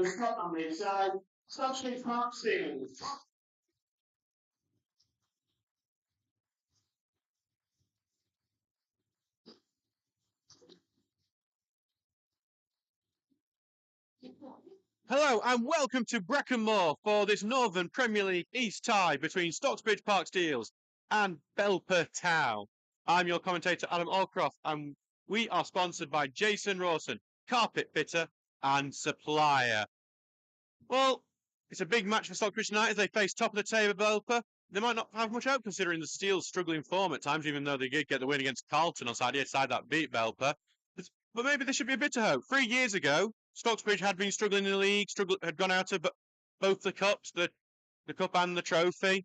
on the side. Stocksbridge Park Steels. Hello and welcome to Breckenmore for this Northern Premier League East tie between Stocksbridge Park Steels and Belper Town. I'm your commentator Adam Allcroft and we are sponsored by Jason Rawson, carpet fitter and supplier. Well, it's a big match for Stockbridge tonight as they face top of the table Belper. They might not have much hope considering the Steel's struggling form at times, even though they did get the win against Carlton on Saturday, a side that beat Belper. But maybe there should be a bit of hope. 3 years ago, Stocksbridge had been struggling in the league, had gone out of both the cups, the cup and the trophy.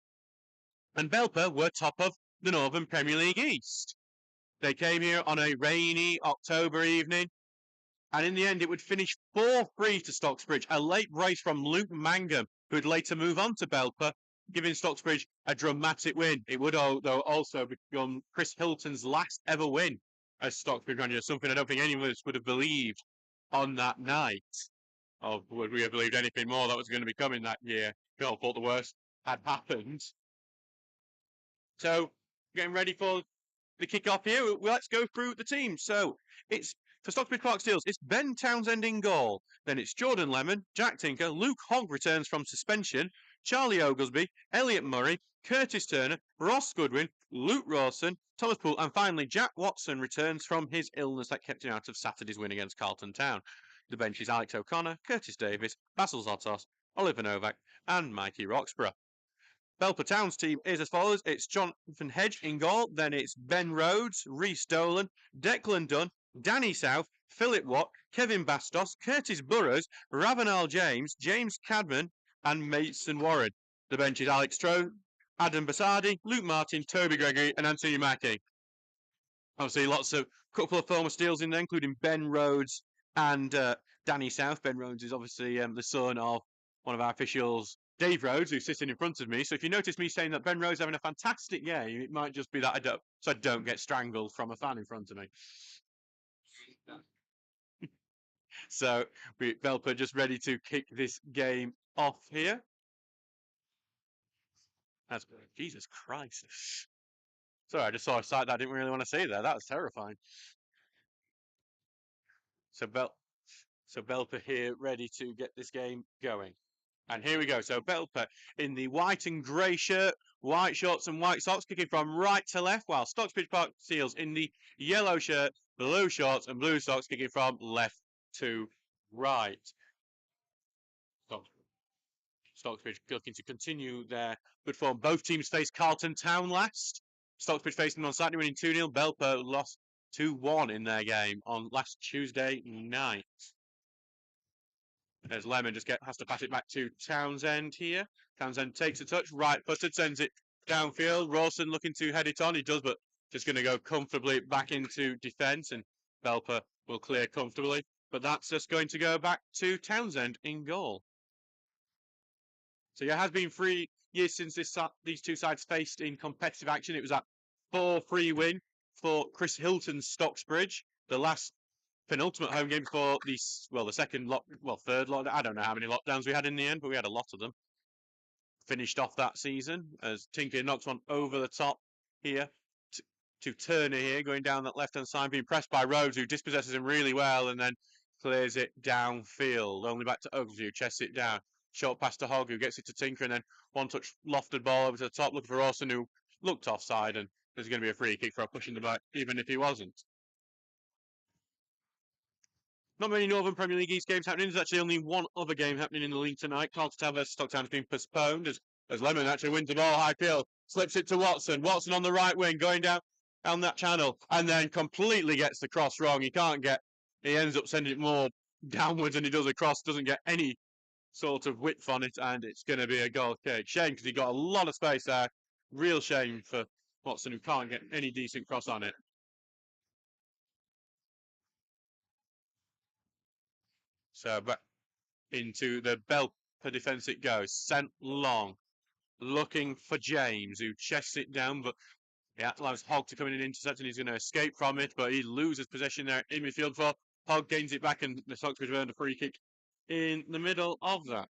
And Belper were top of the Northern Premier League East. They came here on a rainy October evening, and in the end it would finish 4-3 to Stocksbridge, a late brace from Luke Mangum, who would later move on to Belper, giving Stocksbridge a dramatic win. It would, though, also become Chris Hilton's last ever win as Stocksbridge manager, something I don't think any of us would have believed on that night. Or would we have believed anything more that was going to be coming that year? We all thought the worst had happened. So, getting ready for the kick-off here, let's go through the team. So, it's for Stocksbridge Park Steels, it's Ben Townsend in goal. Then it's Jordan Lemon, Jack Tinker, Luke Hogg returns from suspension, Charlie Oglesby, Elliot Murray, Curtis Turner, Ross Goodwin, Luke Rawson, Thomas Poole, and finally Jack Watson returns from his illness that kept him out of Saturday's win against Carlton Town. The bench is Alex O'Connor, Curtis Davis, Basil Zotos, Oliver Novak, and Mikey Roxburgh. Belper Town's team is as follows. It's Jonathan Hedge in goal. Then it's Ben Rhodes, Reece Dolan, Declan Dunn, Danny South, Philip Watt, Kevin Bastos, Curtis Burrows, Ravenel James, James Cadman, and Mason Warren. The bench is Alex Stroh, Adam Basardi, Luke Martin, Toby Gregory, and Anthony Mackie. Obviously, couple of former Steels in there, including Ben Rhodes and Danny South. Ben Rhodes is obviously the son of one of our officials, Dave Rhodes, who's sitting in front of me. So if you notice me saying that Ben Rhodes is having a fantastic game, it might just be that I don't get strangled from a fan in front of me. So Belper just ready to kick this game off here. Jesus Christ. Sorry, I just saw a sight that I didn't really want to see there. That was terrifying. So Belper here ready to get this game going. And here we go. So Belper in the white and grey shirt, white shorts and white socks, kicking from right to left, while Stocksbridge Park Steels in the yellow shirt, blue shorts and blue socks, kicking from left to right. Stocksbridge looking to continue their good form. Both teams faced Carlton Town last. Stocksbridge facing them on Saturday, winning 2-0. Belper lost 2-1 in their game on last Tuesday night. As Lemon has to pass it back to Townsend here. Townsend takes a touch, right-footed, sends it downfield. Rawson looking to head it on. He does, but just going to go comfortably back into defence, and Belper will clear comfortably. But that's just going to go back to Townsend in goal. So it has been 3 years since these two sides faced in competitive action. It was that 4-3 win for Chris Hilton's Stocksbridge, the last penultimate home game before the third lockdown. I don't know how many lockdowns we had in the end, but we had a lot of them. Finished off that season as Tinker knocks one over the top here to Turner here, going down that left-hand side, being pressed by Rhodes, who dispossesses him really well and then clears it downfield. Only back to Oglesby, who chests it down. Short pass to Hogg, who gets it to Tinker, and then one-touch lofted ball over to the top, looking for Rawson, who looked offside, and there's going to be a free kick for a push in the back, even if he wasn't. Not many Northern Premier League East games happening. There's actually only one other game happening in the league tonight. Carlton Town versus Stocktown has been postponed as Lemon actually wins the ball high field, slips it to Watson. Watson on the right wing, going down that channel, and then completely gets the cross wrong. He ends up sending it more downwards than he does across. Doesn't get any sort of width on it, and it's going to be a goal kick. Shame because he got a lot of space there. Real shame for Watson, who can't get any decent cross on it. So, but into the Belper defence it goes. Sent long, looking for James, who chests it down, but it allows Hogg to come in and intercept, and he's going to escape from it, but he loses possession there in midfield for Hogg, gains it back, and the Stocksbridge have earned a free kick in the middle of that.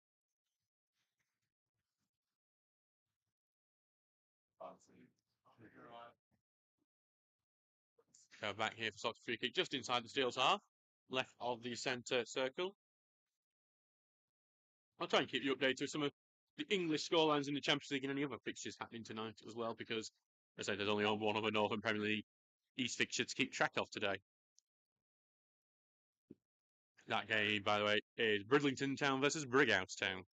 Go back here for Stock's free kick just inside the Steel's half, left of the centre circle. I'll try and keep you updated with some of the English scorelines in the Champions League and any other fixtures happening tonight as well, because as I say, there's only one other Northern Premier League East fixture to keep track of today. That game, by the way, is Bridlington Town versus Brighouse Town.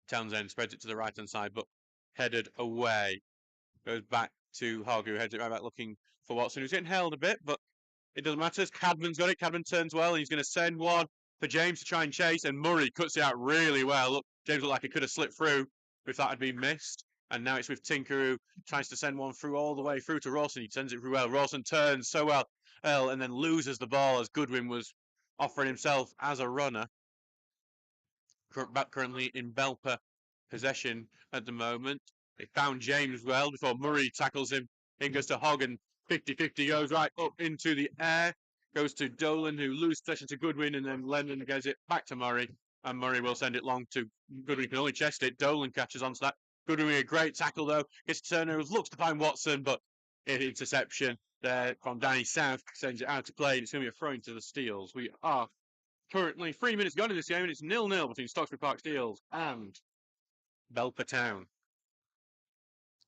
Townsend spreads it to the right-hand side, but headed away. Goes back to Hogg, who heads it right back looking for Watson, who's getting held a bit, but it doesn't matter. Cadman's got it. Cadman turns well, and he's going to send one for James to try and chase, and Murray cuts it out really well. Look, James looked like he could have slipped through if that had been missed. And now it's with Tinker, who tries to send one through all the way through to Rawson. He sends it through well. Rawson turns so well, and then loses the ball as Goodwin was offering himself as a runner. Currently in Belper possession at the moment. They found James well before Murray tackles him. In goes to Hogg, and 50-50 goes right up into the air. Goes to Dolan, who loses possession to Goodwin, and then Lennon gets it back to Murray. And Murray will send it long to Goodwin. Can only chest it. Dolan catches onto that. Goodwin with a great tackle, though. Gets Turner, looks to find Watson, but interception there from Danny South sends it out to play. And it's going to be a throw into the Steels. We are currently 3 minutes gone in this game, and it's 0-0 between Stocksbridge Park Steels and Belper Town.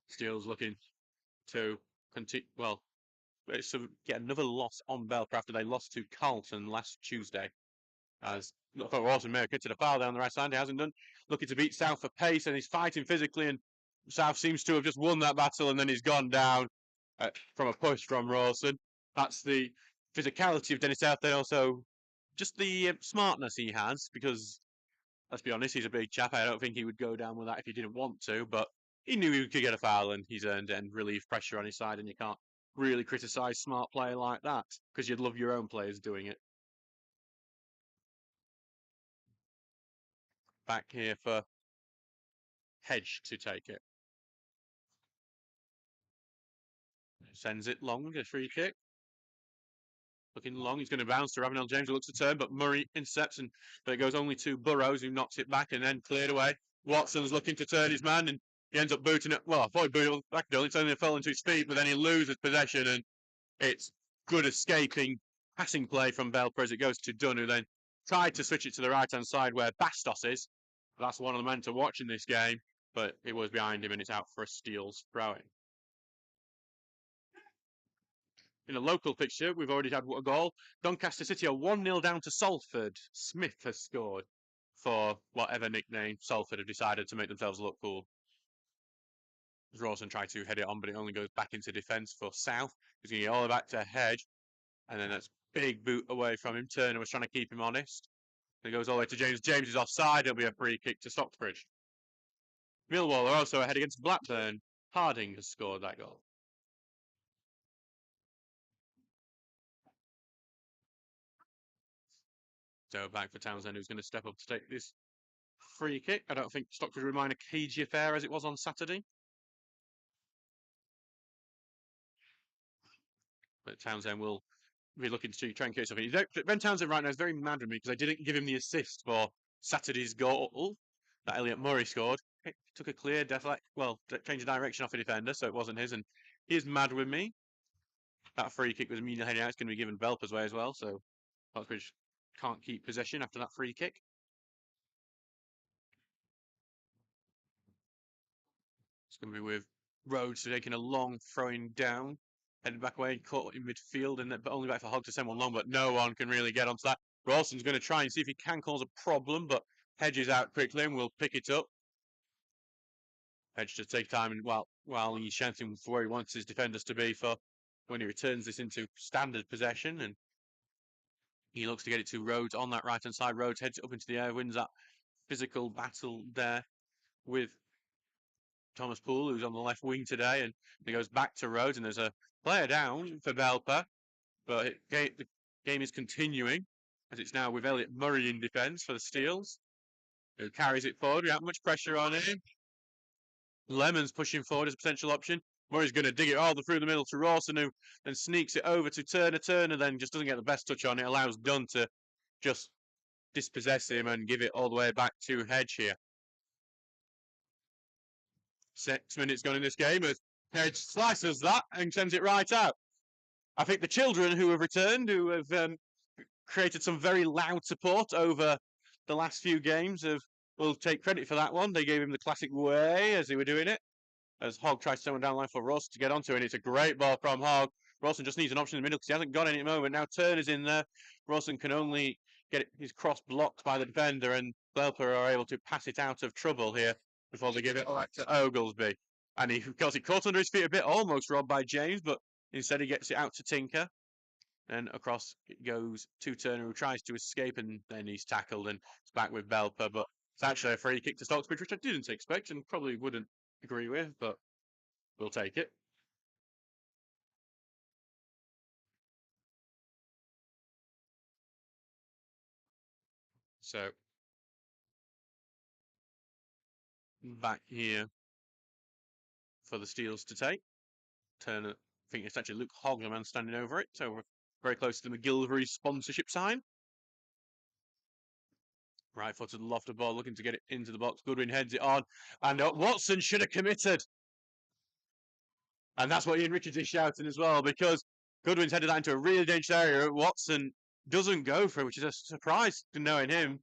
Steels looking to continue. Well, so get another loss on Belper after they lost to Carlton last Tuesday. As I thought Rawson may have kitted a foul down the right side, he hasn't done. Looking to beat South for pace, and he's fighting physically, and South seems to have just won that battle, and then he's gone down from a push from Rawson. That's the physicality of Dennis South, then also just the smartness he has, because let's be honest, he's a big chap. I don't think he would go down with that if he didn't want to, but he knew he could get a foul, and he's earned it and relieved pressure on his side, and you can't really criticise smart play like that, because you'd love your own players doing it. Back here for Hedge to take it. Sends it long, a free kick. Looking long, he's going to bounce to Adam James, who looks to turn, but Murray intercepts, but it goes only to Burrows, who knocks it back and then cleared away. Watson's looking to turn his man, and he ends up booting it. Well, I thought he booted it back, it's only fell into his feet, but then he loses possession, and it's good escaping passing play from Belper as it goes to Dunn, who then tried to switch it to the right-hand side where Bastos is. That's one of the men to watch in this game, but it was behind him, and it's out for a Steels throwing. In a local fixture, we've already had a goal. Doncaster City are 1-0 down to Salford. Smith has scored for whatever nickname Salford have decided to make themselves look cool. Rawson tried to head it on, but it only goes back into defence for South. He's going to get all the way back to Hedge. And then that's big boot away from him. Turner was trying to keep him honest. It goes all the way to James. James is offside. It'll be a free kick to Stocksbridge. Millwall are also ahead against Blackburn. Harding has scored that goal. So back for Townsend, who's going to step up to take this free kick. I don't think Stockbridge will remain a cagey affair as it was on Saturday. But Townsend will be looking to try and catch something. Ben Townsend right now is very mad with me because I didn't give him the assist for Saturday's goal that Elliot Murray scored. It took a clear deflect, well, change of direction off a defender, so it wasn't his, and he is mad with me. That free kick was immediately heading out. It's going to be given Belper's way as well, so Stockbridge can't keep possession after that free kick. It's going to be with Rhodes taking a long throwing down, headed back away, caught in midfield, and but only back for Hogg to send one long, but no one can really get onto that. Rawson's going to try and see if he can cause a problem, but Hedge is out quickly and will pick it up. Hedge to take time and while he's shouting for where he wants his defenders to be for when he returns this into standard possession, and he looks to get it to Rhodes on that right hand side. Rhodes heads it up into the air, wins that physical battle there with Thomas Poole, who's on the left wing today, and he goes back to Rhodes, and there's a player down for Belper, but the game is continuing as it's now with Elliot Murray in defence for the Steels, who carries it forward without much pressure on him. Lemon's pushing forward as a potential option. Murray's going to dig it all through the middle to Rawson, who then sneaks it over to Turner. Turner then just doesn't get the best touch on it, allows Dunn to just dispossess him and give it all the way back to Hedge here. 6 minutes gone in this game as Hedge slices that and sends it right out. I think the children who have returned, who have created some very loud support over the last few games, will take credit for that one. They gave him the classic way as they were doing it. As Hogg tries to send one down the line for Rawson to get onto it, and it's a great ball from Hogg. Rawson just needs an option in the middle because he hasn't got any at the moment. Now Turner's in there. Rawson can only get his cross blocked by the defender, and Belper are able to pass it out of trouble here before they give it back to Oglesby. And he got it caught under his feet a bit, almost robbed by James, but instead he gets it out to Tinker. And across it goes to Turner, who tries to escape, and then he's tackled, and it's back with Belper. But it's actually a free kick to Stocksbridge, which I didn't expect and probably wouldn't agree with, but we'll take it. So back here for the Steels to take. Turner, I think it's actually Luke Hogg, the man standing over it. So we're very close to the McGilvery sponsorship sign. Right footed lofted ball, looking to get it into the box. Goodwin heads it on, and Watson should have committed. And that's what Ian Richards is shouting as well, because Goodwin's headed that into a really dangerous area. Watson doesn't go for it, which is a surprise to knowing him.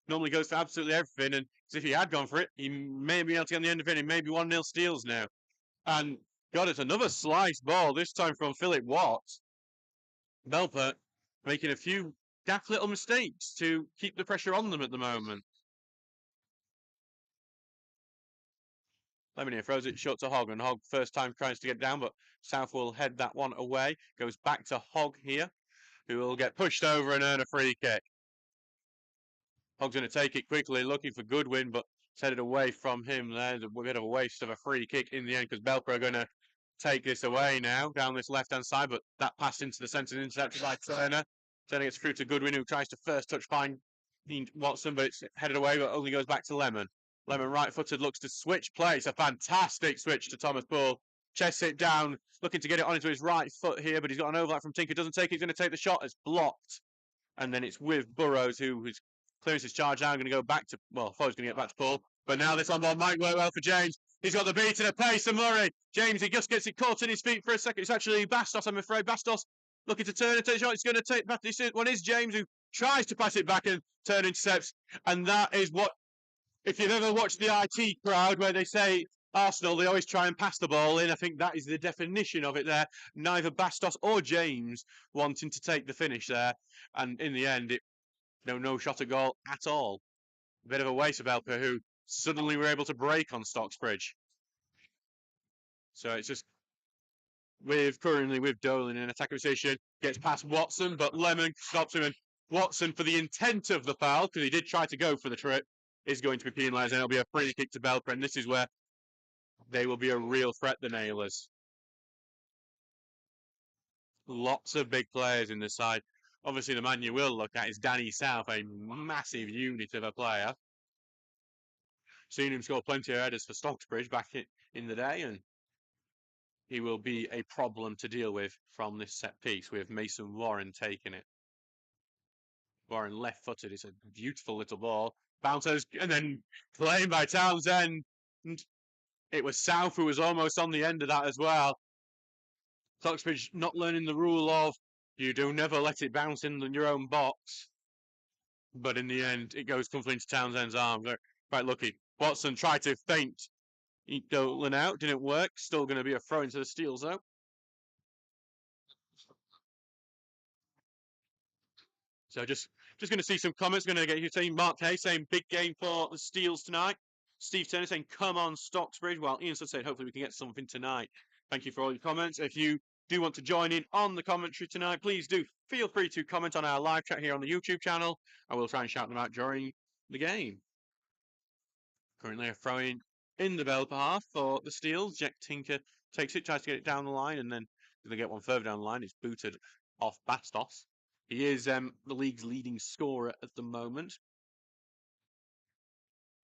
Normally goes for absolutely everything, and if he had gone for it, he may be able to get on the end of it. He may be 1-0 Steels now. And God, it's another slice ball, this time from Philip Watts. Belper making a few daft little mistakes to keep the pressure on them at the moment. Lemonier throws it short to Hogg, and Hogg first time tries to get down, but South will head that one away. Goes back to Hogg here, who will get pushed over and earn a free kick. Hogg's going to take it quickly, looking for Goodwin, but it's headed away from him. There's a bit of a waste of a free kick in the end, because Belper are going to take this away now down this left-hand side, but that passed into the centre, intercepted by Turner. Turner gets through to Goodwin, who tries to first touch find Watson, but it's headed away, but only goes back to Lemon. Lemon right-footed looks to switch play. It's a fantastic switch to Thomas Poole. Chests it down, looking to get it onto his right foot here, but he's got an overlap from Tinker. Doesn't take it. He's going to take the shot. It's blocked. And then it's with Burrows, who's clears his charge now. Going to go back to, well, I thought he was going to get back to Poole. But now this on ball might work well for James. He's got the beat and a pace of Murray. James, he just gets it caught in his feet for a second. It's actually Bastos, I'm afraid. Bastos looking to turn and take the shot. He's going to take back. This one is James, who tries to pass it back and turn intercepts. And that is what, if you've ever watched the IT crowd where they say Arsenal, they always try and pass the ball in. I think that is the definition of it there. Neither Bastos or James wanting to take the finish there. And in the end, no shot at goal at all. A bit of a waste of Belper, who suddenly were able to break on Stocksbridge. So it's just currently with Dolan in attack position, gets past Watson, but Lemon stops him, and Watson, for the intent of the foul, because he did try to go for the trip, is going to be penalised, and it'll be a free kick to Belper, and this is where they will be a real threat, the Nailers. Lots of big players in the side. Obviously, the man you will look at is Danny South, a massive unit of a player. Seen him score plenty of headers for Stocksbridge back in the day, and he will be a problem to deal with from this set piece, with Mason Warren taking it. Warren left-footed. It's a beautiful little ball. Bounces, and then claimed by Townsend. And it was South who was almost on the end of that as well. Stocksbridge not learning the rule of you do never let it bounce in your own box. But in the end, it goes comfortably into Townsend's arm. They're quite lucky. Watson tried to feint Dolan out, didn't work. Still going to be a throw into the Steels though. So just going to see some comments. Going to get you saying Mark Hay saying big game for the Steels tonight. Steve Turner saying come on Stocksbridge. While Ian said hopefully we can get something tonight. Thank you for all your comments. If you do want to join in on the commentary tonight, please do feel free to comment on our live chat here on the YouTube channel. I will try and shout them out during the game. Currently a throw-in in the Belper half for the Steels. Jack Tinker takes it, tries to get it down the line, and then they get one further down the line. It's booted off Bastos. He is the league's leading scorer at the moment.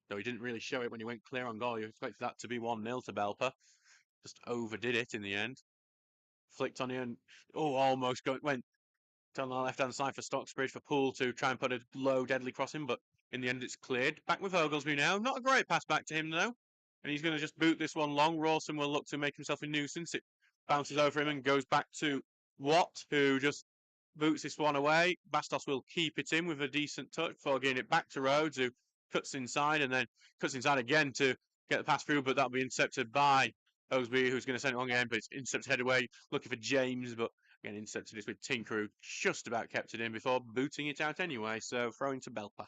Though he didn't really show it when he went clear on goal. You expected that to be 1-0 to Belper. just overdid it in the end. Flicked on you and almost went down the left-hand side for Stocksbridge for Poole to try and put a low, deadly crossing, but in the end it's cleared. Back with Oglesby now. Not a great pass back to him, though. And he's going to just boot this one long. Rawson will look to make himself a nuisance. It bounces over him and goes back to Watt, who just boots this one away. Bastos will keep it in with a decent touch before getting it back to Rhodes, who cuts inside and then cuts inside again to get the pass through, but that'll be intercepted by Oglesby, who's going to send it on again, but it's intercepted head away, looking for James, but again intercepted this with Tinker, who just about kept it in before booting it out anyway, so throwing to Belper.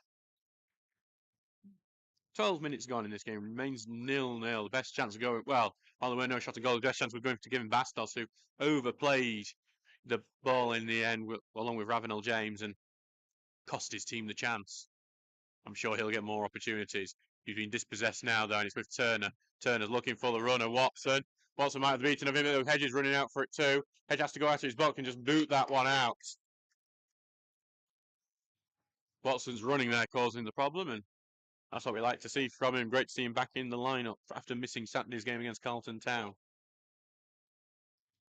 12 minutes gone in this game, remains 0-0. The best chance of going, well, while there were no shot of goal, the best chance was going to give him Bastos, who overplayed the ball in the end, along with Ravenel James, and cost his team the chance. I'm sure he'll get more opportunities. He's been dispossessed now, though, and it's with Turner. Turner's looking for the runner, Watson. Watson might have beaten of him, though Hedge is running out for it too. Hedge has to go after his box and just boot that one out. Watson's running there, causing the problem, and that's what we like to see from him. Great to see him back in the lineup after missing Saturday's game against Carlton Town.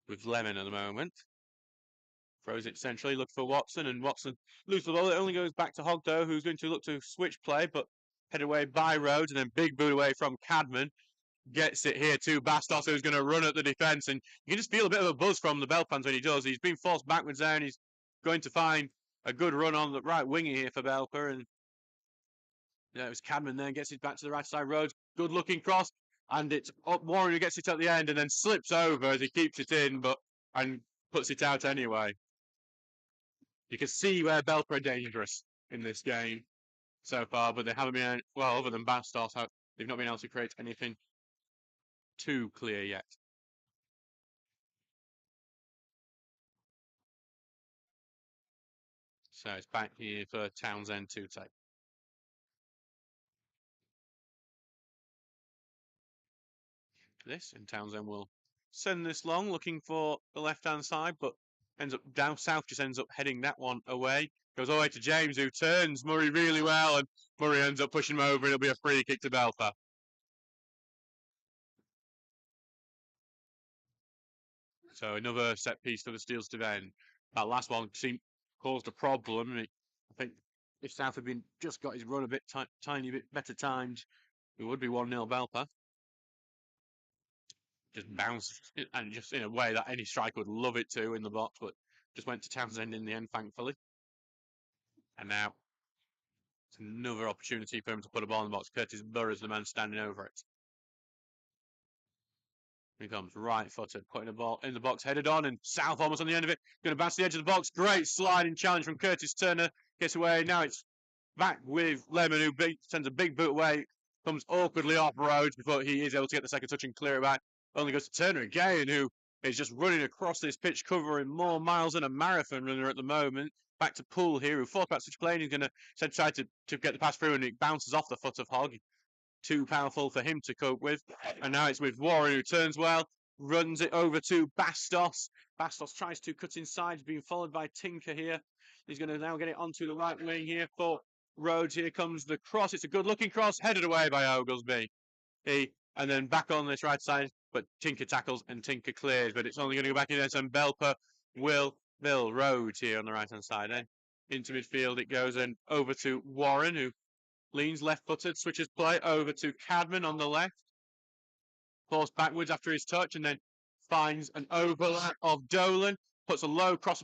With Lemon at the moment. Throws it centrally, look for Watson, and Watson loses the ball. It only goes back to Hogdo, who's going to look to switch play, but headed away by Rhodes, and then big boot away from Cadman. Gets it here to Bastos, who's going to run at the defence, and you can just feel a bit of a buzz from the Bell fans when he does. He's been forced backwards there, and he's going to find a good run on the right winger here for Belper, and it was Cadman then gets it back to the right side. Rhodes, good looking cross, and it's up Warren who gets it at the end and then slips over as he keeps it in, and puts it out anyway. You can see where Belper are dangerous in this game so far, but they haven't been, well, other than Bastos, they've not been able to create anything too clear yet. So it's back here for Townsend to take. This, and Townsend will send this long, looking for the left-hand side, but ends up down south, just ends up heading that one away. Goes all the way to James, who turns Murray really well, and Murray ends up pushing him over, and it'll be a free kick to Belper. So another set piece for the Steels to end. That last one caused a problem. I think if South had just got his run a bit tiny bit better timed, it would be 1-0 Belper. Just bounced, and just in a way that any striker would love it to in the box, but just went to Townsend in the end, thankfully. And now it's another opportunity for him to put a ball in the box. Curtis Burroughs, the man standing over it. He comes right-footed, putting the ball in the box, headed on, and South almost on the end of it. Going to bounce to the edge of the box. Great sliding challenge from Curtis Turner. Gets away. Now it's back with Lemon, who sends a big boot away. Comes awkwardly off Rhodes before he is able to get the second touch and clear it back. Only goes to Turner again, who is just running across this pitch, covering more miles than a marathon runner at the moment. Back to Poole here, who thought about switch play, and he's going to try to get the pass through, and it bounces off the foot of Hogg. Too powerful for him to cope with. And now it's with Warren, who turns well, runs it over to Bastos. Bastos tries to cut inside, being followed by Tinker here. He's going to now get it onto the right wing here for Rhodes. Here comes the cross. It's a good-looking cross, headed away by Oglesby. And then back on this right side, but Tinker tackles and Tinker clears, but it's only going to go back in there, and Belper will Bill Rhodes here on the right-hand side. Then into midfield it goes, and over to Warren, who leans left-footed, switches play over to Cadman on the left. Forced backwards after his touch, and then finds an overlap of Dolan. Puts a low cross,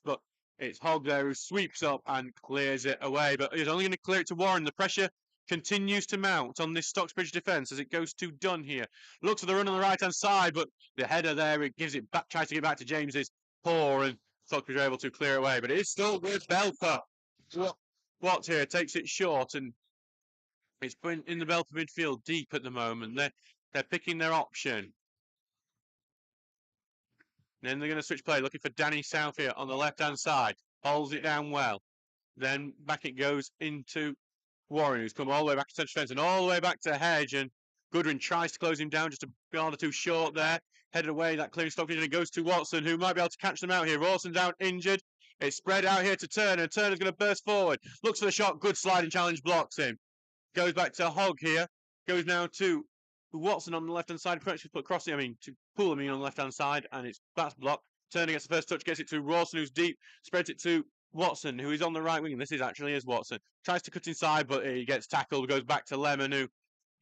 but it's Hogg there who sweeps up and clears it away. But he's only going to clear it to Warren. The pressure continues to mount on this Stocksbridge defence as it goes to Dunn here. Looks for the run on the right-hand side, but the header there, it gives it back, tries to get back to James, is poor, and Stocksbridge are able to clear away. But it is still with Belper. Watt here takes it short, and it's been in the Belper midfield deep at the moment. They're picking their option. Then they're going to switch play, looking for Danny South here on the left-hand side. Holds it down well. Then back it goes into Warren, who's come all the way back to centre fence and all the way back to Hedge. And Goodwin tries to close him down, just a yard or two short there. Headed away, that clearing Stockbridge, and it goes to Watson, who might be able to catch them out here. Rawson down injured. It's spread out here to Turner. Turner's going to burst forward. Looks for the shot. Good sliding challenge, blocks him. Goes back to Hogg here. Goes now to Watson on the left-hand side, to put crossing, to pull him on the left-hand side, and that's blocked. Turner gets the first touch, gets it to Rawson, who's deep, spreads it to Watson, who is on the right wing, and this is actually Watson. Tries to cut inside, but he gets tackled, goes back to Lemon, who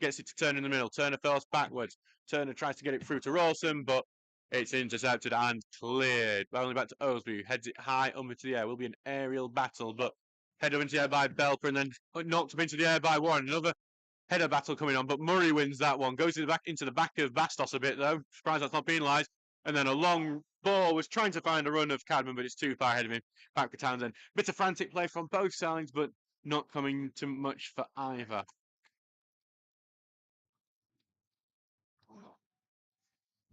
gets it to Turner in the middle. Turner falls backwards. Turner tries to get it through to Rawson, but it's intercepted and cleared. Only back to Oglesby, who heads it high up into the air. Will be an aerial battle, but headed up into the air by Belper, and then knocked up into the air by Warren. Another header battle coming on, but Murray wins that one. Goes into the back of Bastos a bit, though. Surprised that's not penalised. And then a long ball was trying to find a run of Cadman, but it's too far ahead of him. Back to Townsend. Bit of frantic play from both sides, but not coming to much for either.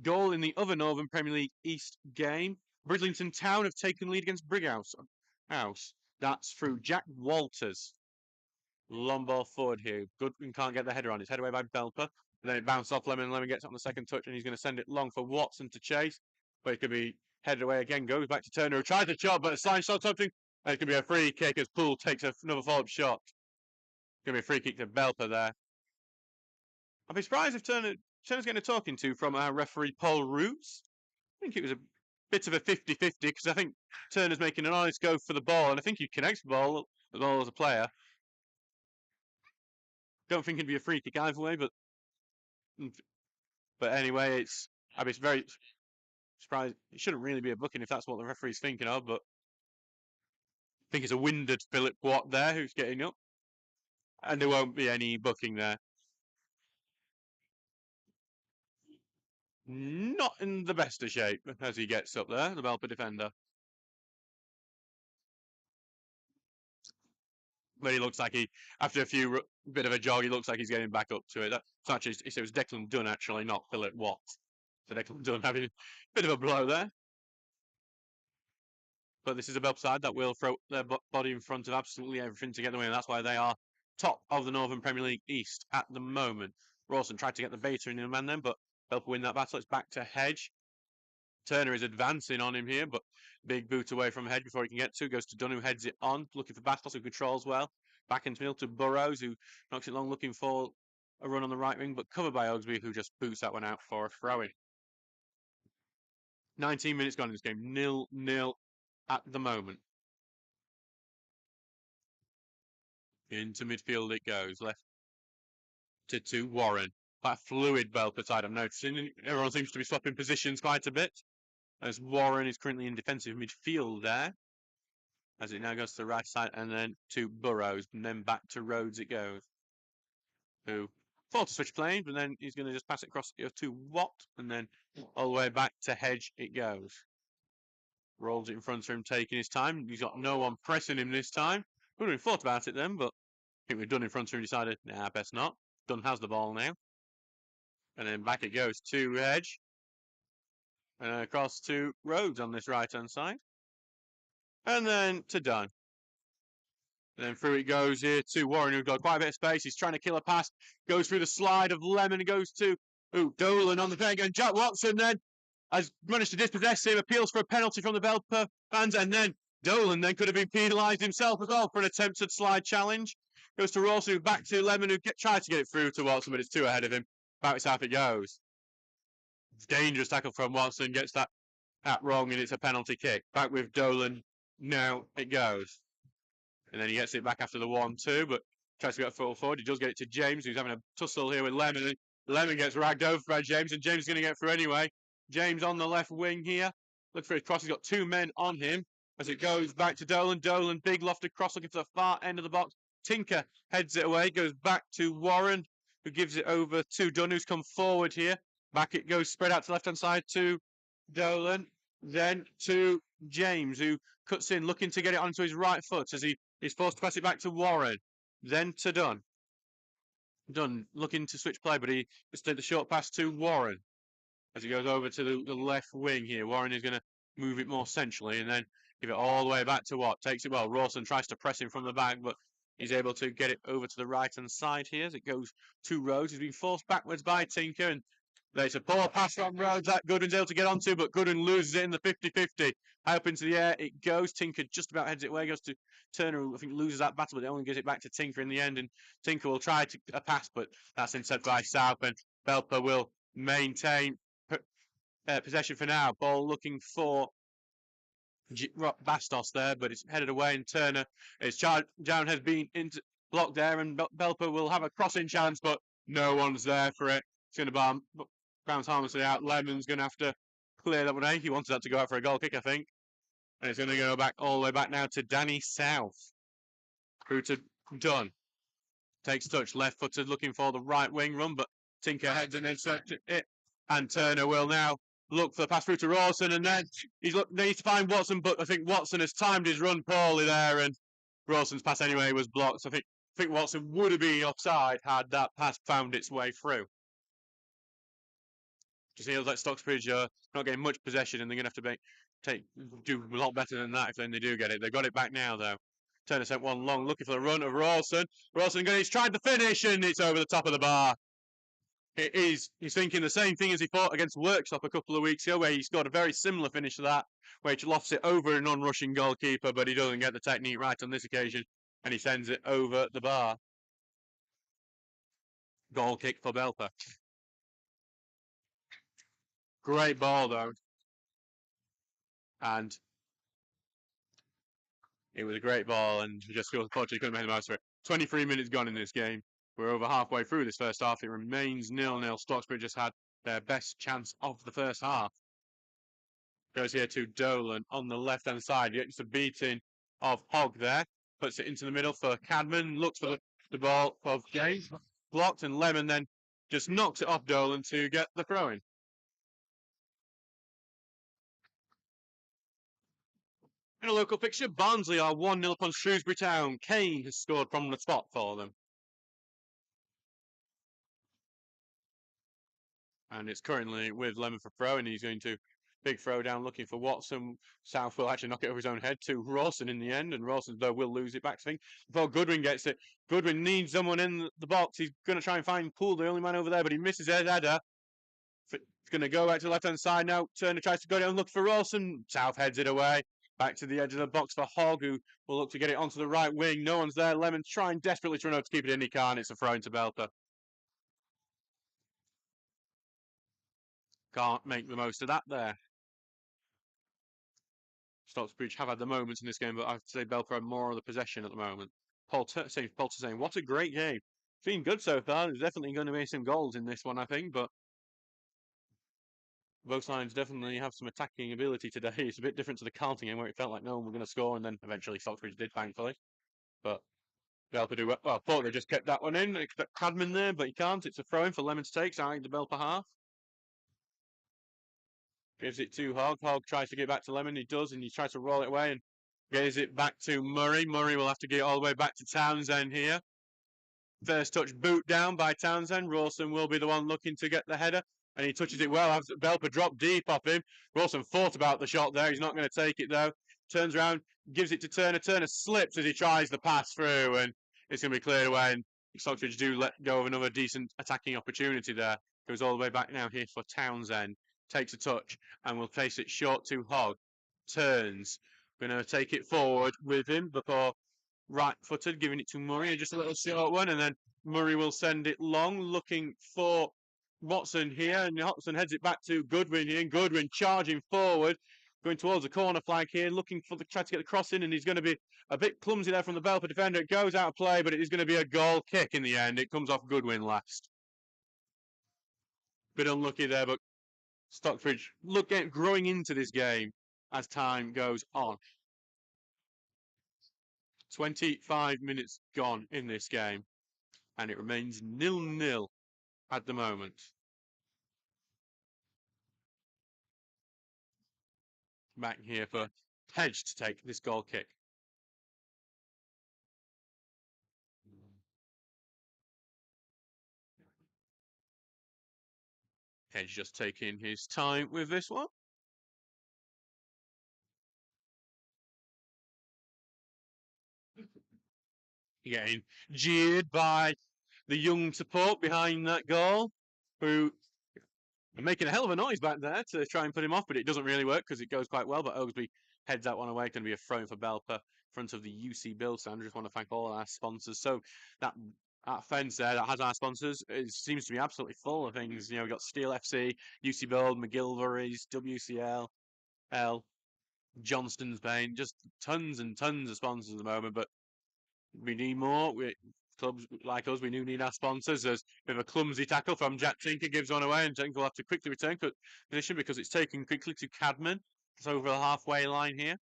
Goal in the other Northern Premier League East game. Bridlington Town have taken lead against Brighouse. That's through Jack Walters. Long ball forward here. Goodwin can't get the header on. It's headed away by Belper. And then it bounced off Lemon. Lemon gets it on the second touch, and he's going to send it long for Watson to chase. But it could be headed away again. Goes back to Turner, who tries to chop, but a slide shot something. And it could be a free kick as Poole takes another follow-up shot. It's going to be a free kick to Belper there. I'd be surprised if Turner's getting a talking to from our referee, Paul Roots. I think it was a bit of a 50-50 because I think Turner's making an honest go for the ball, and I think he connects the ball as a player. Don't think it'd be a free kick either way, but anyway, I'd be very surprised. It shouldn't really be a booking if that's what the referee's thinking of, but I think it's a winded Philip Watt there who's getting up, and there won't be any booking there. Not in the best of shape as he gets up there, the Belper defender. But he looks like after a bit of a jog, he looks like he's getting back up to it. It was Declan Dunn actually, not Philip Watt. So Declan Dunn having a bit of a blow there. But this is a Belper side that will throw their body in front of absolutely everything to get the win. That's why they are top of the Northern Premier League East at the moment. Rawson tried to get the beta in the man then, but Belper win that battle. It's back to Hedge. Turner is advancing on him here, but big boot away from Hedge before he can get to. Goes to Dunn, who heads it on, looking for Bastos, who controls well. Back into middle to Burrows, who knocks it long, looking for a run on the right wing, but covered by Oglesby, who just boots that one out for a throw-in. 19 minutes gone in this game, 0-0 at the moment. Into midfield it goes, left to Warren. That fluid Belper side I'm noticing. Everyone seems to be swapping positions quite a bit, as Warren is currently in defensive midfield there. As it now goes to the right side, and then to Burrows, and then back to Rhodes it goes. Who thought to switch planes, but then he's going to just pass it across to Watt, and then all the way back to Hedge it goes. Rolls it in front of him, taking his time. He's got no one pressing him this time. We would have thought about it then, but I think we've done in front of him, decided, nah, best not. Dunn has the ball now. And then back it goes to Hedge. And across to Rhodes on this right-hand side. And then to Dunn. And then through it goes here to Warren, who's got quite a bit of space. He's trying to kill a pass. Goes through the slide of Lemon and goes to Dolan on the thing. And Jack Watson then has managed to dispossess him. Appeals for a penalty from the Belper fans. And then Dolan then could have been penalised himself as well for an attempted slide challenge. Goes to Rawson, back to Lemon, who tried to get it through to Watson, but it's too ahead of him. Back to half it goes. Dangerous tackle from Watson. Gets that wrong, and it's a penalty kick. Back with Dolan. Now it goes. And then he gets it back after the 1-2, but tries to get a foot forward. He does get it to James, who's having a tussle here with Lemon. Lemon gets ragged over by James, and James is going to get through anyway. James on the left wing here. Look for his cross. He's got two men on him as it goes back to Dolan. Dolan, big lofted cross looking for the far end of the box. Tinker heads it away, goes back to Warren, who gives it over to Dunn, who's come forward here. Back it goes, spread out to the left-hand side to Dolan. Then to James, who cuts in, looking to get it onto his right foot as he's forced to pass it back to Warren. Then to Dunn. Dunn looking to switch play, but he just did the short pass to Warren as he goes over to the left wing here. Warren is going to move it more centrally and then give it all the way back to Watt. Takes it well. Rawson tries to press him from the back, but he's able to get it over to the right-hand side here as it goes to Rhodes. He's been forced backwards by Tinker, and there's a poor pass from Rhodes that Goodwin's able to get onto, but Goodwin loses it in the 50-50. High up into the air it goes. Tinker just about heads it away. Goes to Turner, who I think loses that battle, but it only gives it back to Tinker in the end. And Tinker will try to a pass, but that's intercepted by South. And Belper will maintain possession for now. Ball looking for Bastos there, but it's headed away, and Turner, his down has been blocked there, and Belper will have a crossing chance, but no one's there for it. It's going to bounce harmlessly out. Lemon's going to have to clear that one. He wanted that to go out for a goal kick, I think. And it's going to go back all the way back now to Danny South. Through to Dunn. Takes touch, left-footed, looking for the right wing run, but Tinker heads and inserts it. And Turner will now look for the pass through to Rawson, and then needs to find Watson, but I think Watson has timed his run poorly there, and Rawson's pass anyway was blocked. So I think Watson would have been offside had that pass found its way through. Just feels like Stocksbridge are not getting much possession, and they're going to have to do a lot better than that if then they do get it. They've got it back now, though. Turner sent one long, looking for the run of Rawson. Rawson he's tried to finish, and it's over the top of the bar. He's thinking the same thing as he fought against Workshop a couple of weeks ago, where he scored a very similar finish to that, where he lofts it over a non-rushing goalkeeper, but he doesn't get the technique right on this occasion, and he sends it over the bar. Goal kick for Belper. Great ball, though. And it was a great ball, and just unfortunately couldn't make the most of it. 23 minutes gone in this game. We're over halfway through this first half. It remains 0-0. Stocksbridge just had their best chance of the first half. Goes here to Dolan on the left-hand side. He gets a beating of Hogg there. Puts it into the middle for Cadman. Looks for the ball of James. Blocked, and Lemon then just knocks it off Dolan to get the throw-in. In a local fixture, Barnsley are 1-0 upon Shrewsbury Town. Kane has scored from the spot for them. And it's currently with Lemon for throw, and he's going to big throw down looking for Watson. South will actually knock it over his own head to Rawson in the end, and Rawson, though, will lose it back to Fink before Goodwin gets it. Goodwin needs someone in the box. He's going to try and find Poole, the only man over there, but he misses his header. It's going to go back to the left-hand side now. Turner tries to go down and look for Rawson. South heads it away. Back to the edge of the box for Hogg, who will look to get it onto the right wing. No one's there. Lemon's trying desperately to run out to keep it in. He can't. It's a throw into Belper. Can't make the most of that there. Stocksbridge have had the moments in this game, but I'd say Belper had more of the possession at the moment. Paul saying, what a great game. It's been good so far. There's definitely going to be some goals in this one, I think, but both sides definitely have some attacking ability today. It's a bit different to the Carlton game where it felt like no one was going to score, and then eventually Stocksbridge did, thankfully. But Belper do well. I thought they just kept that one in. Expect Cadman there, but he can't. It's a throw-in for Lemon to take, starting the Belper half. Gives it to Hogg. Hogg tries to get back to Lemon. He does, and he tries to roll it away and gives it back to Murray. Murray will have to get it all the way back to Townsend here. First touch boot down by Townsend. Rawson will be the one looking to get the header, and he touches it well. Belper dropped deep off him. Rawson thought about the shot there. He's not going to take it, though. Turns around, gives it to Turner. Turner slips as he tries the pass through, and it's going to be cleared away. And Stockbridge do let go of another decent attacking opportunity there. Goes all the way back now here for Townsend. Takes a touch and will place it short to Hogg. Turns. Going to take it forward with him before right-footed, giving it to Murray. Just a little short one, and then Murray will send it long, looking for Watson here, and Watson heads it back to Goodwin here. And Goodwin charging forward, going towards the corner flag here, looking for try to get the cross in, and he's going to be a bit clumsy there from the Belper defender. It goes out of play, but it is going to be a goal kick in the end. It comes off Goodwin last. Bit unlucky there, but Stockbridge growing into this game as time goes on. 25 minutes gone in this game, and it remains 0-0 at the moment. Back here for Hedge to take this goal kick. Hedge just taking his time with this one. Getting jeered by the young support behind that goal, who are making a hell of a noise back there to try and put him off, but it doesn't really work because it goes quite well. But Oaksby heads that one away. Going to be a throw for Belper in front of the UC Bill stand. I just want to thank all our sponsors. So that That fence there that has our sponsors, it seems to be absolutely full of things. You know, we've got Steel FC, UC Bold, McGilvery's, WCL, Johnston's Paint, just tons and tons of sponsors at the moment. But we need more. Clubs like us, we do need our sponsors. There's a bit of a clumsy tackle from Jack Tinker, gives one away, and Tinker will have to quickly return position because it's taken quickly to Cadman. It's over the halfway line here.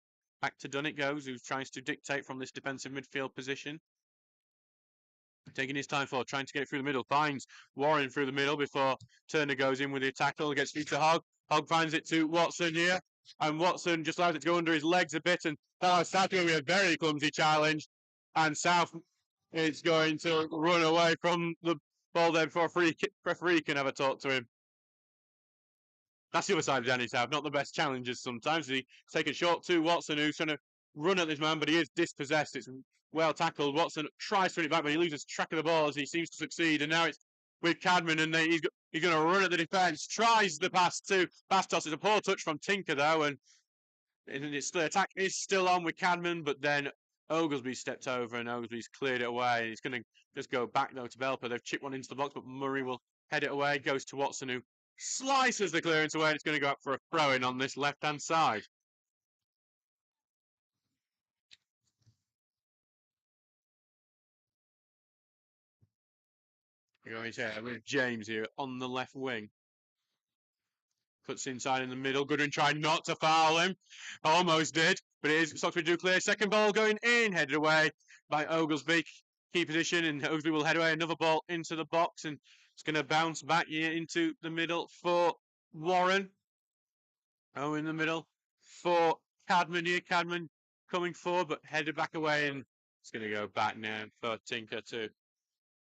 Back to Dunn it goes, who tries to dictate from this defensive midfield position. Taking his time forward, trying to get it through the middle. Finds Warren through the middle before Turner goes in with the tackle. Gets through to Hogg. Hogg finds it to Watson here. And Watson just allows it to go under his legs a bit. And that starts going to be a very clumsy challenge. And South is going to run away from the ball there before referee can have a talk to him. That's the other side of Danny South. Not the best challenges sometimes. He's taken short to Watson, who's trying to run at this man, but he is dispossessed. It's well tackled. Watson tries to win it back, but he loses track of the ball as he seems to succeed. And now it's with Cadman, and he's going to run at the defence. Tries the pass to Bastos. It's a poor touch from Tinker, though, and the attack is still on with Cadman, but then Oglesby stepped over, and Oglesby's cleared it away. He's going to just go back, though, to Belper. They've chipped one into the box, but Murray will head it away. Goes to Watson, who slices the clearance away, and it's going to go up for a throw-in on this left-hand side. Going here with James here on the left wing. Cuts inside in the middle. Goodwin tried not to foul him. Almost did, but it is Stocksbridge do clear. Second ball going in, headed away by Oglesby. Key position, and Oglesby will head away. Another ball into the box, and it's going to bounce back here into the middle for Warren. Oh, in the middle for Cadman here. Cadman coming forward, but headed back away, and it's going to go back now for Tinker to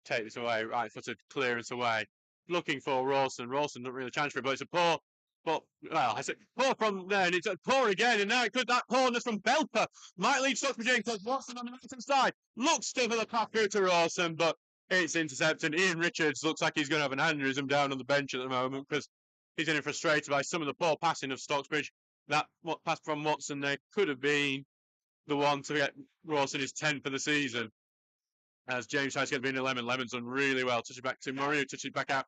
take this away. Right footed clearance away. Looking for Rawson. Rawson not really chance for it, but it's a poor. But well, I said poor from there, and it's a poor again, and now it could that poorness from Belper might lead Stocksbridge in because Watson on the right-hand side looks still for the pass through to Rawson, but it's intercepted. Ian Richards looks like he's going to have an aneurysm down on the bench at the moment because he's getting frustrated by some of the poor passing of Stocksbridge. That pass from Watson there could have been the one to get Rawson his 10th for the season. As James tries to get being Lemon's done really well. Touch it back to Murray, who touches it back out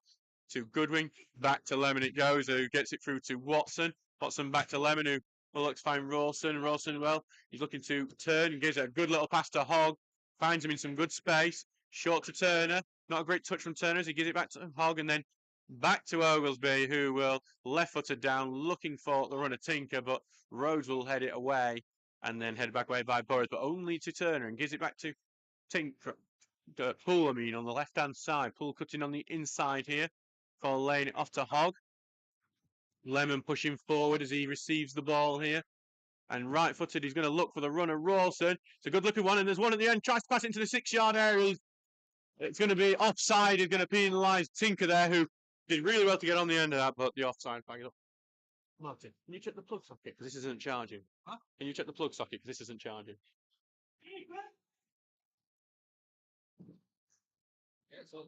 to Goodwin. Back to Lemon it goes, who gets it through to Watson. Watson back to Lemon, who looks to find Rawson. Rawson, well, he's looking to turn. He gives it a good little pass to Hogg. Finds him in some good space. Short to Turner. Not a great touch from Turner as he gives it back to Hogg, and then back to Oglesby, who will left-footed down, looking for the runner Tinker, but Rhodes will head it away and then head back away by Boris, but only to Turner, and gives it back to Tinker. Poole, on the left-hand side. Poole cutting on the inside here for laying it off to Hogg. Lemon pushing forward as he receives the ball here. And right-footed, he's going to look for the runner, Rawson. It's a good-looking one, and there's one at the end. Tries to pass it into the 6-yard area. It's going to be offside. He's going to penalise Tinker there, who did really well to get on the end of that, but the offside flag it up. Martin, can you check the plug socket? Because this isn't charging. Huh? Can you check the plug socket? Because this isn't charging. Yeah, it's on.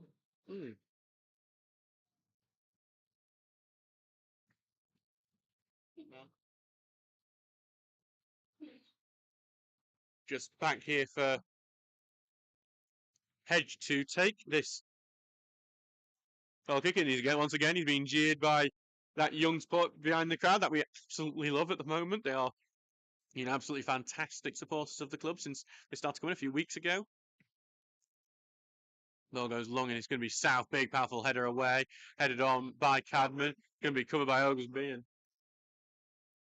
Just back here for Hedge to take this goal kick. And once again, he's being jeered by that young support behind the crowd that we absolutely love at the moment. They are, absolutely fantastic supporters of the club since they started coming a few weeks ago. Ball goes long, and it's going to be South. Big, powerful header away. Headed on by Cadman. Going to be covered by Oglesby. And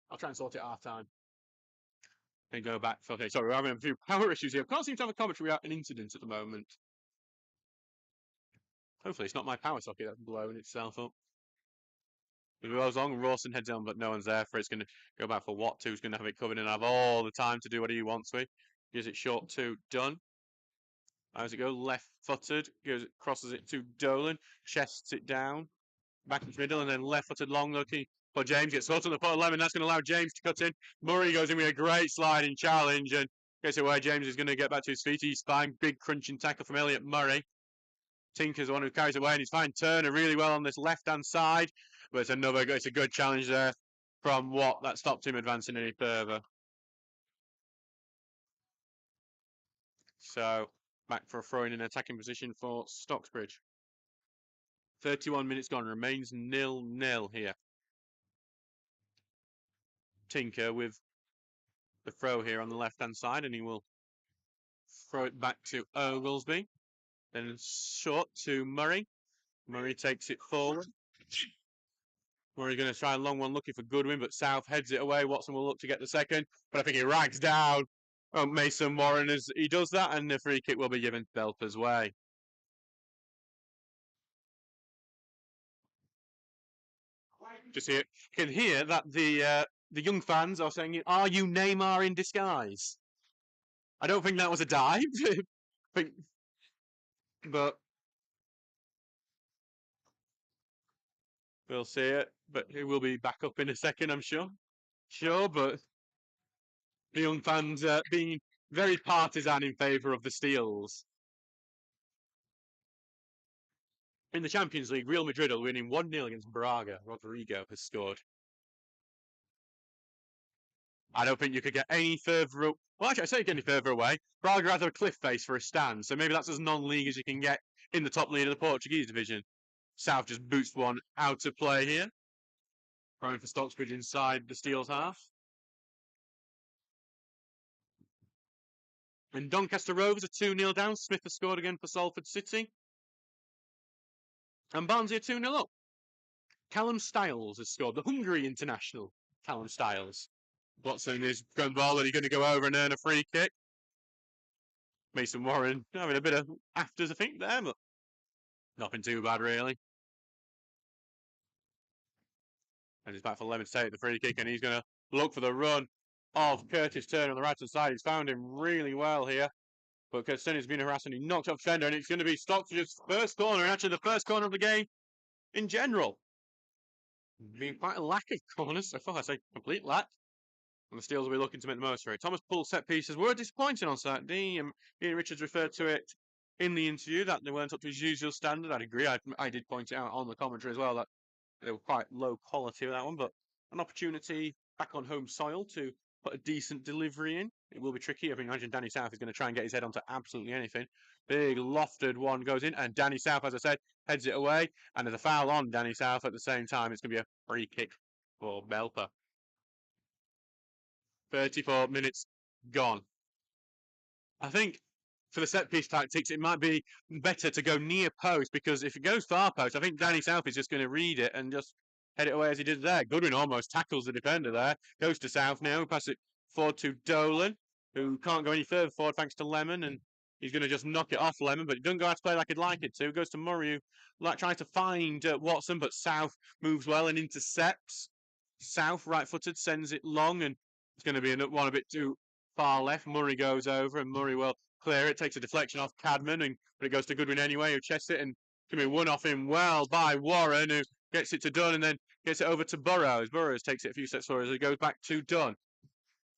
I'll try and sort it half time. And go back. Okay, sorry, we're having a few power issues here. I can't seem to have a commentary without an incident at the moment. Hopefully it's not my power socket that's blowing itself up. It goes long, Rawson heads on, but no one's there for it. It's going to go back for Watt, who's going to have it covered and have all the time to do what he wants with. Gives it short to Dunn. As it go left-footed, crosses it to Dolan, chests it down, back into middle, and then left-footed long looking for James. Gets caught on the foot of Lemon. That's going to allow James to cut in. Murray goes in with a great sliding challenge and gets away. James is going to get back to his feet. He's fine. Big crunching tackle from Elliot Murray. Tinker's the one who carries away, and he's fine. Turner really well on this left-hand side, but it's a good challenge there from Watt that stopped him advancing any further. So Back for a throw-in in attacking position for Stocksbridge. 31 minutes gone, remains 0-0 here. Tinker with the throw here on the left-hand side, and he will throw it back to Oglesby. Then short to Murray. Murray takes it forward. Murray going to try a long one, looking for Goodwin, but South heads it away. Watson will look to get the second, but I think he rags down Mason Warren as he does that, and the free kick will be given Belper's way. Just here, you can hear that the young fans are saying, "Are you Neymar in disguise?" I don't think that was a dive, but we'll see it. But he will be back up in a second, I'm sure. Sure, but the young fans being very partisan in favour of the Steels. In the Champions League, Real Madrid are winning 1-0 against Braga. Rodrigo has scored. I don't think you could get any further. Well, actually, I say get any further away. Braga has a cliff face for a stand, so maybe that's as non-league as you can get in the top league of the Portuguese division. South just boots one out of play here. Throwing for Stocksbridge inside the Steel's half. And Doncaster Rovers are 2-0 down. Smith has scored again for Salford City. And Barnsley are 2-0 up. Callum Styles has scored. The Hungary international, Callum Styles. Watson is going ball, and he's going to go over and earn a free kick. Mason Warren having a bit of afters, I think, there, but nothing too bad, really. And he's back for Lemon to take the free kick, and he's going to look for the run of Curtis Turner on the right-hand side. He's found him really well here. But Curtis Turner's been harassed, and he knocked off Fender, and it's going to be Stockbridge's first corner, and actually the first corner of the game in general. Being quite a lack of corners so far, I say complete lack. And the Steels will be looking to make the most of it. Thomas Pool's set pieces were disappointing on Saturday. Ian Richards referred to it in the interview that they weren't up to his usual standard. I'd agree. I did point it out on the commentary as well that they were quite low quality with that one. But an opportunity back on home soil to put a decent delivery in. It will be tricky. I think imagine Danny South is going to try and get his head onto absolutely anything. Big lofted one goes in, and Danny South, as I said, heads it away. And there's a foul on Danny South at the same time. It's going to be a free kick for Belper. 34 minutes gone. I think for the set piece tactics, it might be better to go near post, because if it goes far post, I think Danny South is just going to read it and just head it away as he did there. Goodwin almost tackles the defender there. Goes to South now. Pass it forward to Dolan, who can't go any further forward thanks to Lemon, and he's going to just knock it off Lemon, but he doesn't go out to play like he'd like it to. Goes to Murray, who tries to find Watson, but South moves well and intercepts. South, right-footed, sends it long, and it's going to be one a bit too far left. Murray goes over, and Murray will clear it. Takes a deflection off Cadman, but it goes to Goodwin anyway, who chests it, and can be won off him well by Warren, who gets it to Dunn, and then gets it over to Burrows. Burrows takes it a few steps forward as he goes back to Dunn.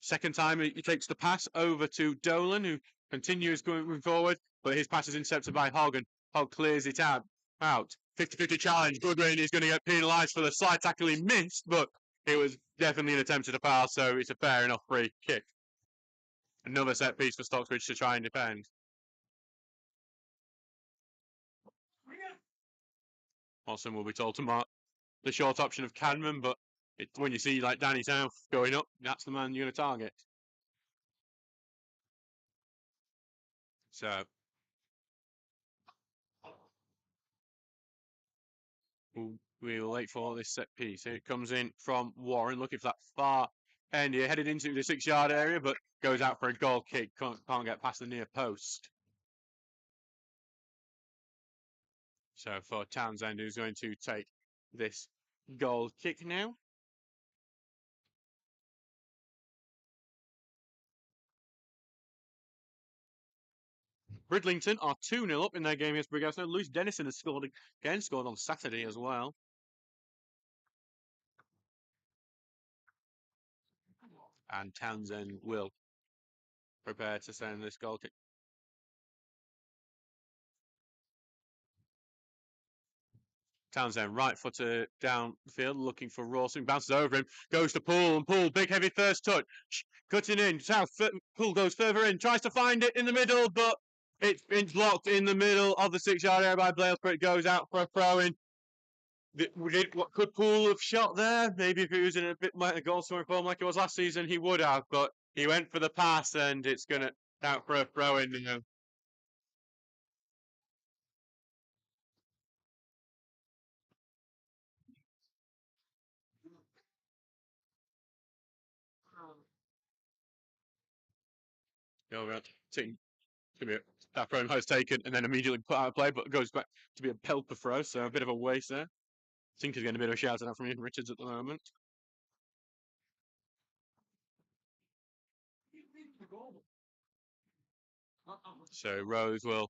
Second time, he takes the pass over to Dolan, who continues going forward, but his pass is intercepted by Hogg, and Hogg clears it out. 50-50 challenge. Goodwin is going to get penalised for the slide tackle he missed, but it was definitely an attempt at a pass, so it's a fair enough free kick. Another set piece for Stocksbridge to try and defend. Watson will be told to mark the short option of Cadman, but when you see like Danny South going up, that's the man you're going to target. So we will wait for this set piece. Here it comes in from Warren, looking for that far end here, headed into the 6-yard area, but goes out for a goal kick. Can't get past the near post. So for Townsend, who's going to take this goal kick now. Bridlington are 2-0 up in their game against Brighouse. Lewis Dennison has scored again, scored on Saturday as well. And Townsend will prepare to send this goal kick. Townsend, right footer down the field, looking for Rawson, bounces over him, goes to Poole, and Poole, big heavy first touch, cutting in, South, Poole goes further in, tries to find it in the middle, but It's blocked in the middle of the 6-yard area by Belper. It goes out for a throw-in. What could Poole have shot there? Maybe if he was in a bit more goal scoring form like it was last season, he would have. But he went for the pass, and it's gonna out for a throw-in now. Go around. That throw has taken and then immediately put out of play, but goes back to be a Belper throw, so a bit of a waste there. Tinker's getting a bit of a shout out from Ian Richards at the moment. So Rose will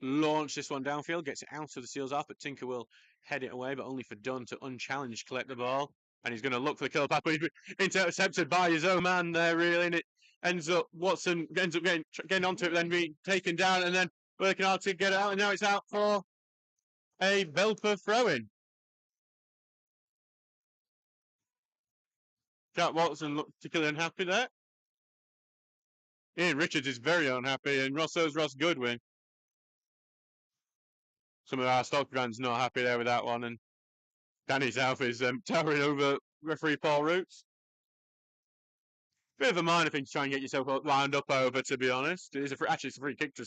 launch this one downfield, gets it out of the seals off, but Tinker will head it away, but only for Dunn to unchallenged collect the ball. And he's going to look for the killer path, but he's intercepted by his own man there, really. And it ends up, Watson ends up getting onto it, then being taken down, and then working hard to get it out. And now it's out for a Belper throw-in. Jack Watson looked particularly unhappy there. Ian Richards is very unhappy, and Ross Goodwin. Some of our Stock fans not happy there with that one, and Danny South is towering over referee Paul Roots. Bit of a minor thing to try and get yourself wound up over, to be honest. It is actually it's a free kick to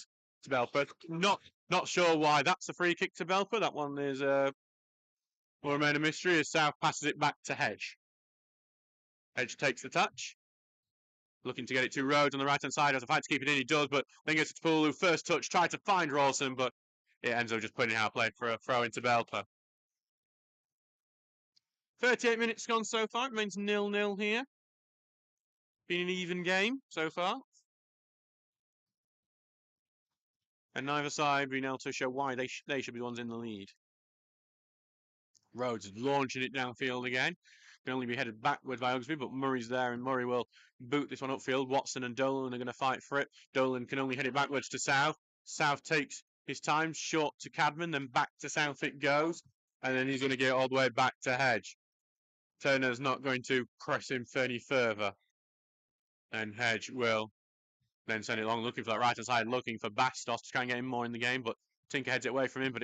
Belper. Not sure why that's a free kick to Belper. That one is will remain a mystery as South passes it back to Hedge. Hedge takes the touch. Looking to get it to Rhodes on the right-hand side. Has a fight to keep it in, he does, but then gets it to Poole, who first touch, tried to find Rawson, but it ends up just putting it out of play for a throw into Belper. 38 minutes gone so far. It remains 0-0 here. Been an even game so far. And neither side being able to show why they should be the ones in the lead. Rhodes is launching it downfield again. Can only be headed backwards by Ugsby, but Murray's there, and Murray will boot this one upfield. Watson and Dolan are going to fight for it. Dolan can only head it backwards to South. South takes his time, short to Cadman, then back to South it goes, and then he's going to get it all the way back to Hedge. Turner's not going to press him any further. And Hedge will then send it along, looking for that right-hand side, looking for Bastos to try and get him more in the game, but Tinker heads it away from him, but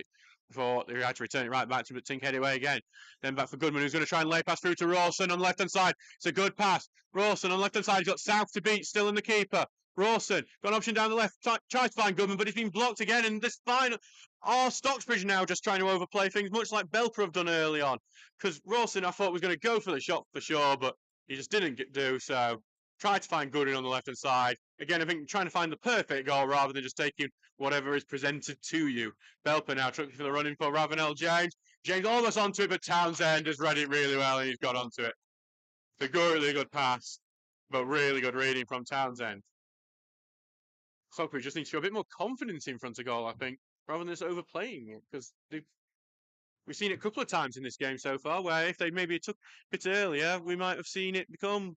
before they had to return it right back to him, but Tinker headed away again. Then back for Goodman, who's going to try and lay pass through to Rawson on the left-hand side. It's a good pass. Rawson on the left-hand side, he's got South to beat, still in the keeper. Rawson, got an option down the left, tries to find Goodman, but he's been blocked again, and this final... Stocksbridge now just trying to overplay things, much like Belper have done early on, because Rawson, I thought, was going to go for the shot for sure, but he just didn't do so. Tried to find Goodwin on the left-hand side. Again, I think trying to find the perfect goal rather than just taking whatever is presented to you. Belper now looking for the run-in for Ravenel James. James almost onto it, but Townsend has read it really well and he's got onto it. It's a really good pass, but really good reading from Townsend. Stockbridge just needs to show a bit more confidence in front of goal, I think, rather than just overplaying it, because we've seen it a couple of times in this game so far, where if they maybe took a bit earlier, we might have seen it become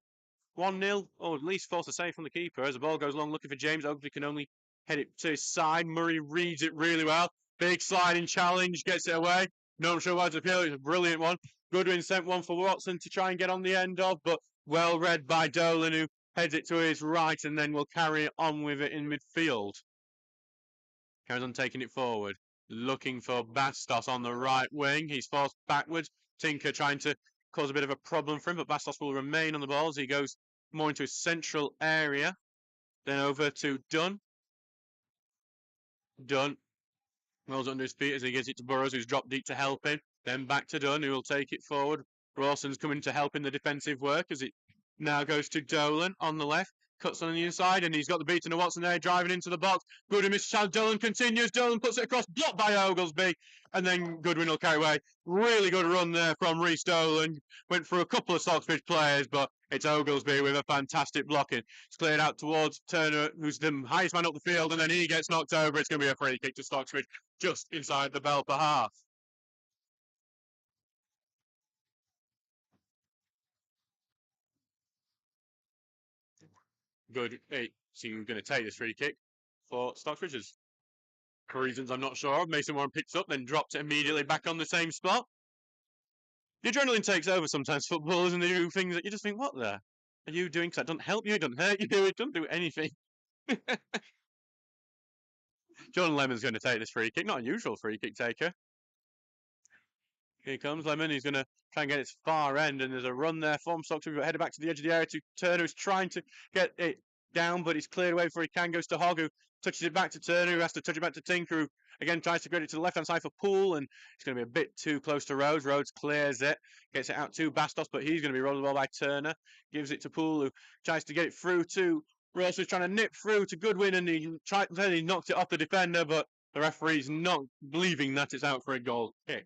1-0, or at least force a save from the keeper. As the ball goes long, looking for James. Oakley can only head it to his side. Murray reads it really well. Big sliding challenge, gets it away. No sure why to appeal. It's a brilliant one. Goodwin sent one for Watson to try and get on the end of, but well read by Dolan, who heads it to his right and then will carry on with it in midfield. Carries on taking it forward. Looking for Bastos on the right wing. He's forced backwards. Tinker trying to cause a bit of a problem for him, but Bastos will remain on the ball as he goes more into his central area. Then over to Dunn. Dunn rolls under his feet as he gives it to Burrows, who's dropped deep to help him. Then back to Dunn, who will take it forward. Rawson's coming to help in the defensive work as it now goes to Dolan on the left. Cuts on the inside, and he's got the beating of Watson there, driving into the box. Goodwin misses chance. Dolan continues. Dolan puts it across, blocked by Oglesby, and then Goodwin will carry away. Really good run there from Reece Dolan. Went through a couple of Stocksbridge players, but it's Oglesby with a fantastic blocking. It's cleared out towards Turner, who's the highest man up the field, and then he gets knocked over. It's going to be a free kick to Stocksbridge just inside the Belper half. Good. Hey, so you're going to take this free kick for Stocksbridge's. For reasons I'm not sure of. Mason Warren picks up, then drops it immediately back on the same spot. The adrenaline takes over sometimes, footballers, and they do things that you just think, what there are you doing? Because that doesn't help you, it doesn't hurt you, it doesn't do anything. John Lemon's going to take this free kick. Not a usual free kick taker. Here comes Lemon. He's going to try and get its far end, and there's a run there from Stocksbridge. We've headed back to the edge of the area to Turner, who's trying to get it down, but he's cleared away before he can. Goes to Hogg, who touches it back to Turner, who has to touch it back to Tinker, who again tries to get it to the left-hand side for Poole, and it's going to be a bit too close to Rhodes. Rhodes clears it, gets it out to Bastos, but he's going to be rolled well by Turner. Gives it to Poole, who tries to get it through to Ross, who's trying to nip through to Goodwin, and he knocked it off the defender, but the referee's not believing that it's out for a goal kick.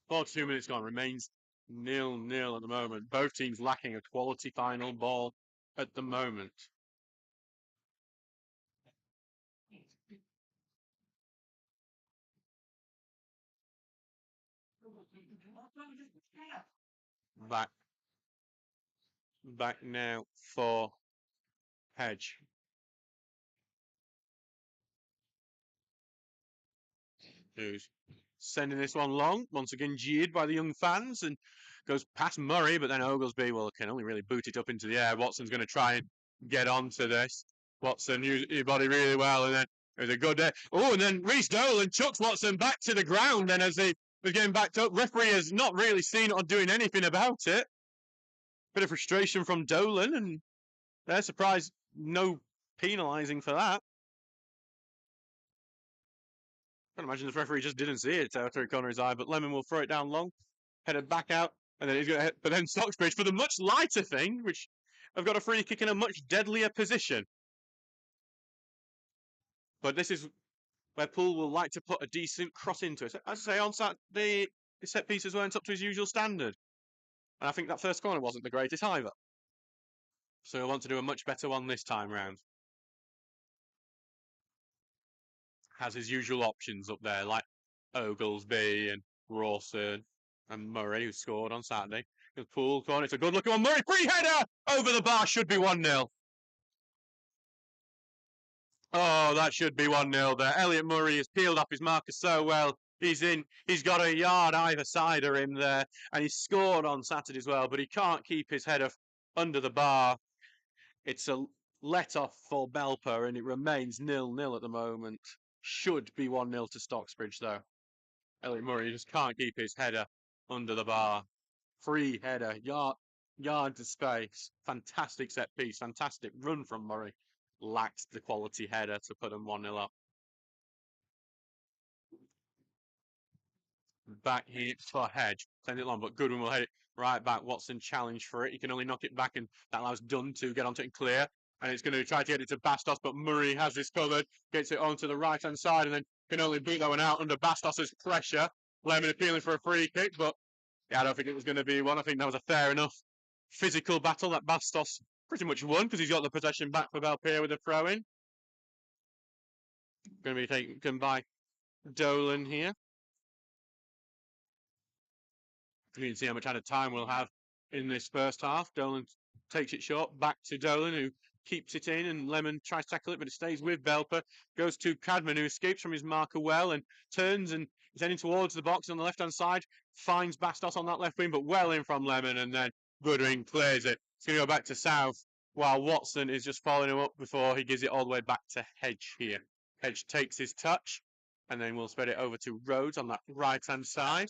42 minutes gone, remains 0-0 at the moment. Both teams lacking a quality final ball at the moment. Back now for Hedge. Who's sending this one long, once again jeered by the young fans, and goes past Murray, but then Oglesby, well, can only really boot it up into the air. Watson's going to try and get onto this. Watson used his body really well, and then there's a good day. Oh, and then Reece Dolan chucks Watson back to the ground, and as they were getting backed up, referee has not really seen it or doing anything about it. Bit of frustration from Dolan, and they're surprised no penalising for that. I can imagine the referee just didn't see it out of the corner of his eye, but Lemon will throw it down long, headed back out, and then he's going to hit, but then Stocksbridge for the much lighter thing, which have got a free kick in a much deadlier position. But this is where Poole will like to put a decent cross into it. As I say, on Saturday, the set pieces weren't up to his usual standard. And I think that first corner wasn't the greatest either. So he'll want to do a much better one this time round. Has his usual options up there, like Oglesby and Rawson and Murray, who scored on Saturday. Poole corner, it's a good looking one. Murray, free header over the bar, should be 1-0. Oh, that should be 1-0 there. Elliot Murray has peeled off his marker so well. He's got a yard either side of him there, and he scored on Saturday as well, but he can't keep his header under the bar. It's a let off for Belper, and it remains 0-0 at the moment. Should be 1-0 to Stocksbridge, though. Elliot Murray just can't keep his header under the bar. Free header, yard to space. Fantastic set piece, fantastic run from Murray. Lacked the quality header to put them 1-0 up. Back here for Hedge. Send it long, but Goodwin will head it right back. Watson challenged for it. He can only knock it back, and that allows Dunn to get onto it and clear. And it's going to try to get it to Bastos, but Murray has this covered. Gets it onto the right-hand side, and then can only boot that one out under Bastos's pressure. Lemon appealing for a free kick, but yeah, I don't think it was going to be one. I think that was a fair enough physical battle that Bastos pretty much won, because he's got the possession back for Belper with a throw-in. Going to be taken by Dolan here. You can see how much added time we'll have in this first half. Dolan takes it short, back to Dolan, who keeps it in, and Lemon tries to tackle it, but it stays with Belper. Goes to Cadman, who escapes from his marker well, and turns and is heading towards the box on the left-hand side. Finds Bastos on that left wing, but well in from Lemon, and then Goodwin clears it. It's going to go back to South, while Watson is just following him up before he gives it all the way back to Hedge here. Hedge takes his touch, and then we'll spread it over to Rhodes on that right-hand side.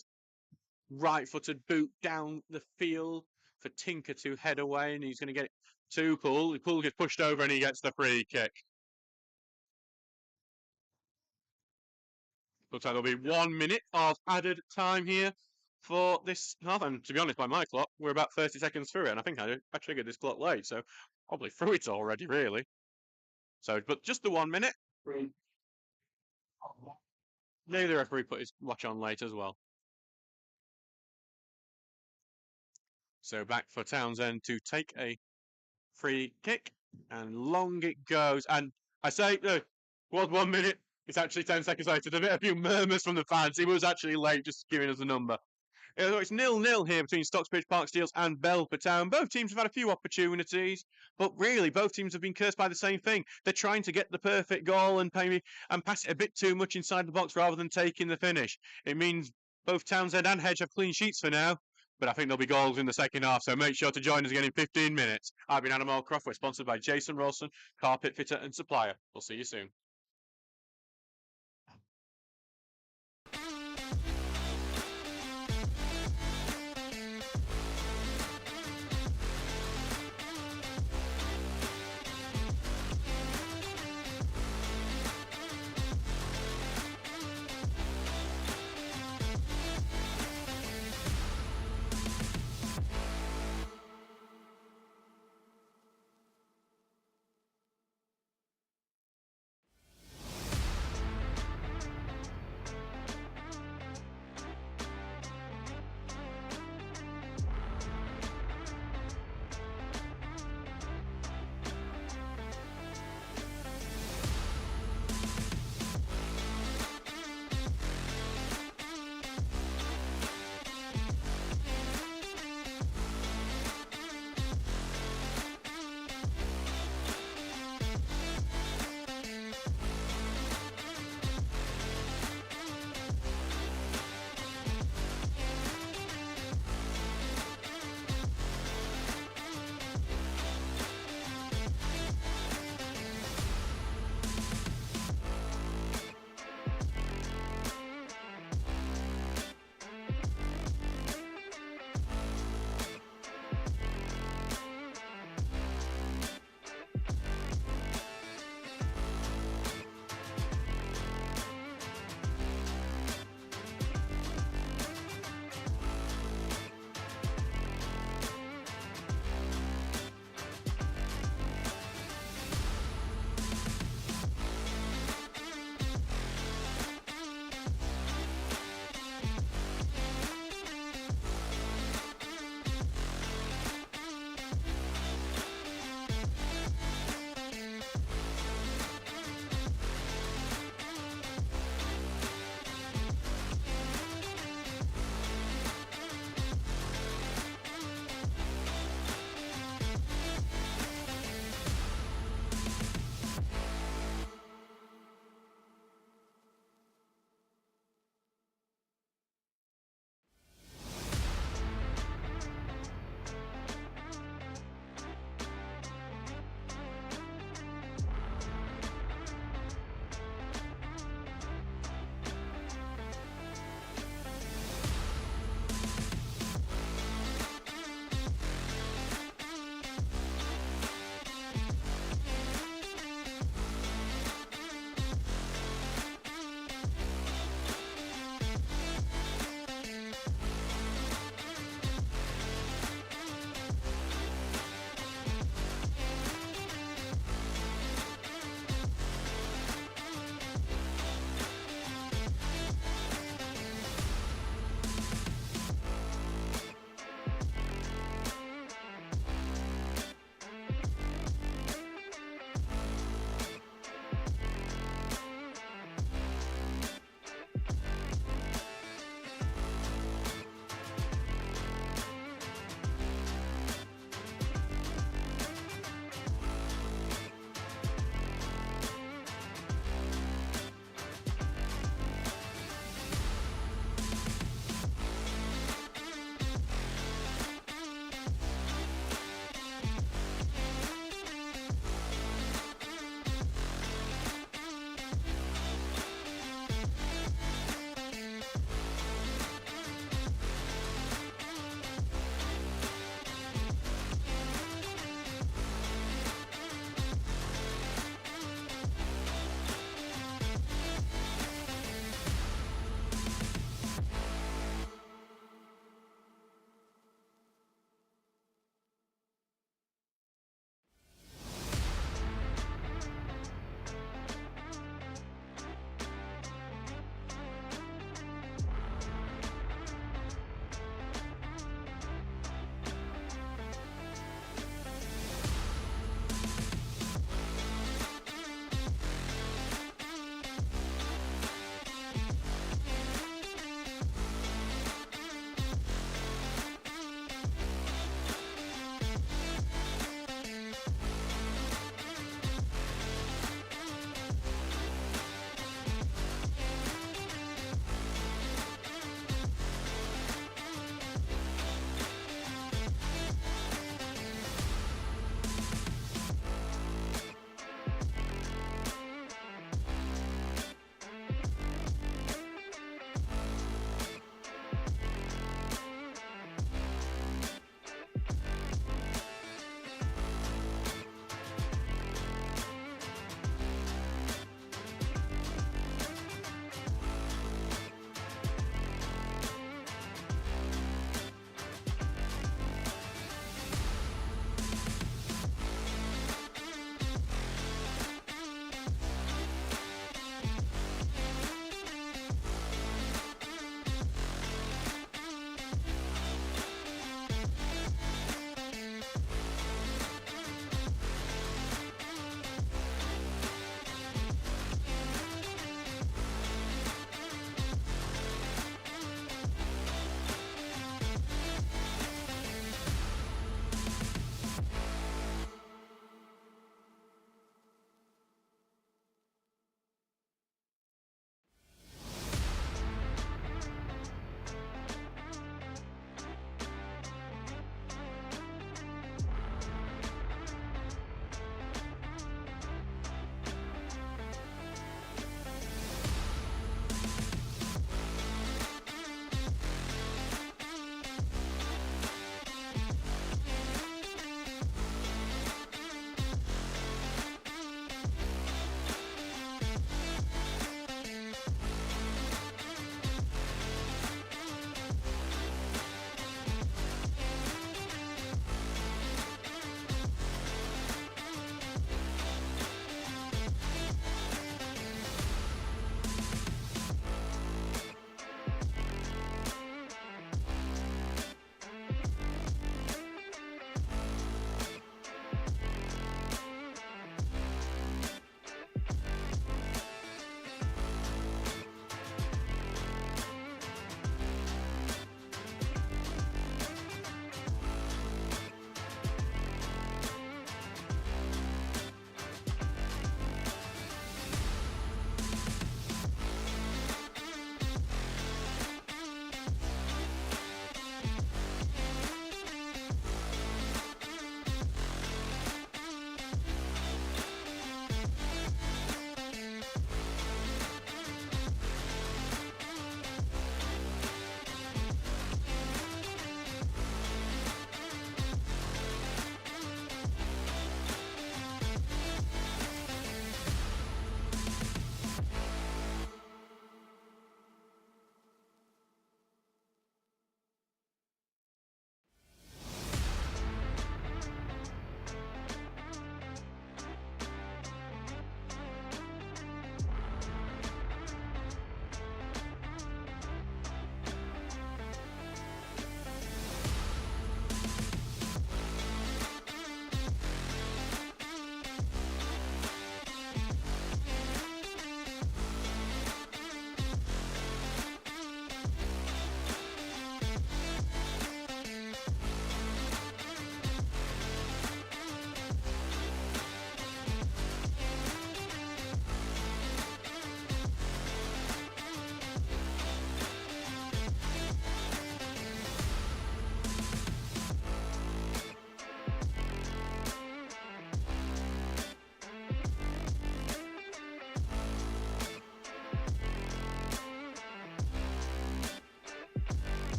Right-footed boot down the field for Tinker to head away, and he's going to get it to Poole. Poole gets pushed over, and he gets the free kick. Looks like there'll be 1 minute of added time here for this half. And to be honest, by my clock, we're about 30 seconds through it, and I think I triggered this clock late, so probably through it already, really. So, but just the 1 minute. Maybe the referee put his watch on late as well. So back for Townsend to take a free kick, and long it goes. And I say, was 1 minute. It's actually 10 seconds later. There's a few murmurs from the fans. He was actually late, just giving us a number. It's 0-0 here between Stocksbridge Park Steels and Belper Town. Both teams have had a few opportunities, but really both teams have been cursed by the same thing. They're trying to get the perfect goal and pass it a bit too much inside the box rather than taking the finish. It means both Townsend and Hedge have clean sheets for now. but I think there'll be goals in the second half, so make sure to join us again in 15 minutes. I've been Adam Allcroft. We're sponsored by Jason Rawson, carpet fitter and supplier. We'll see you soon.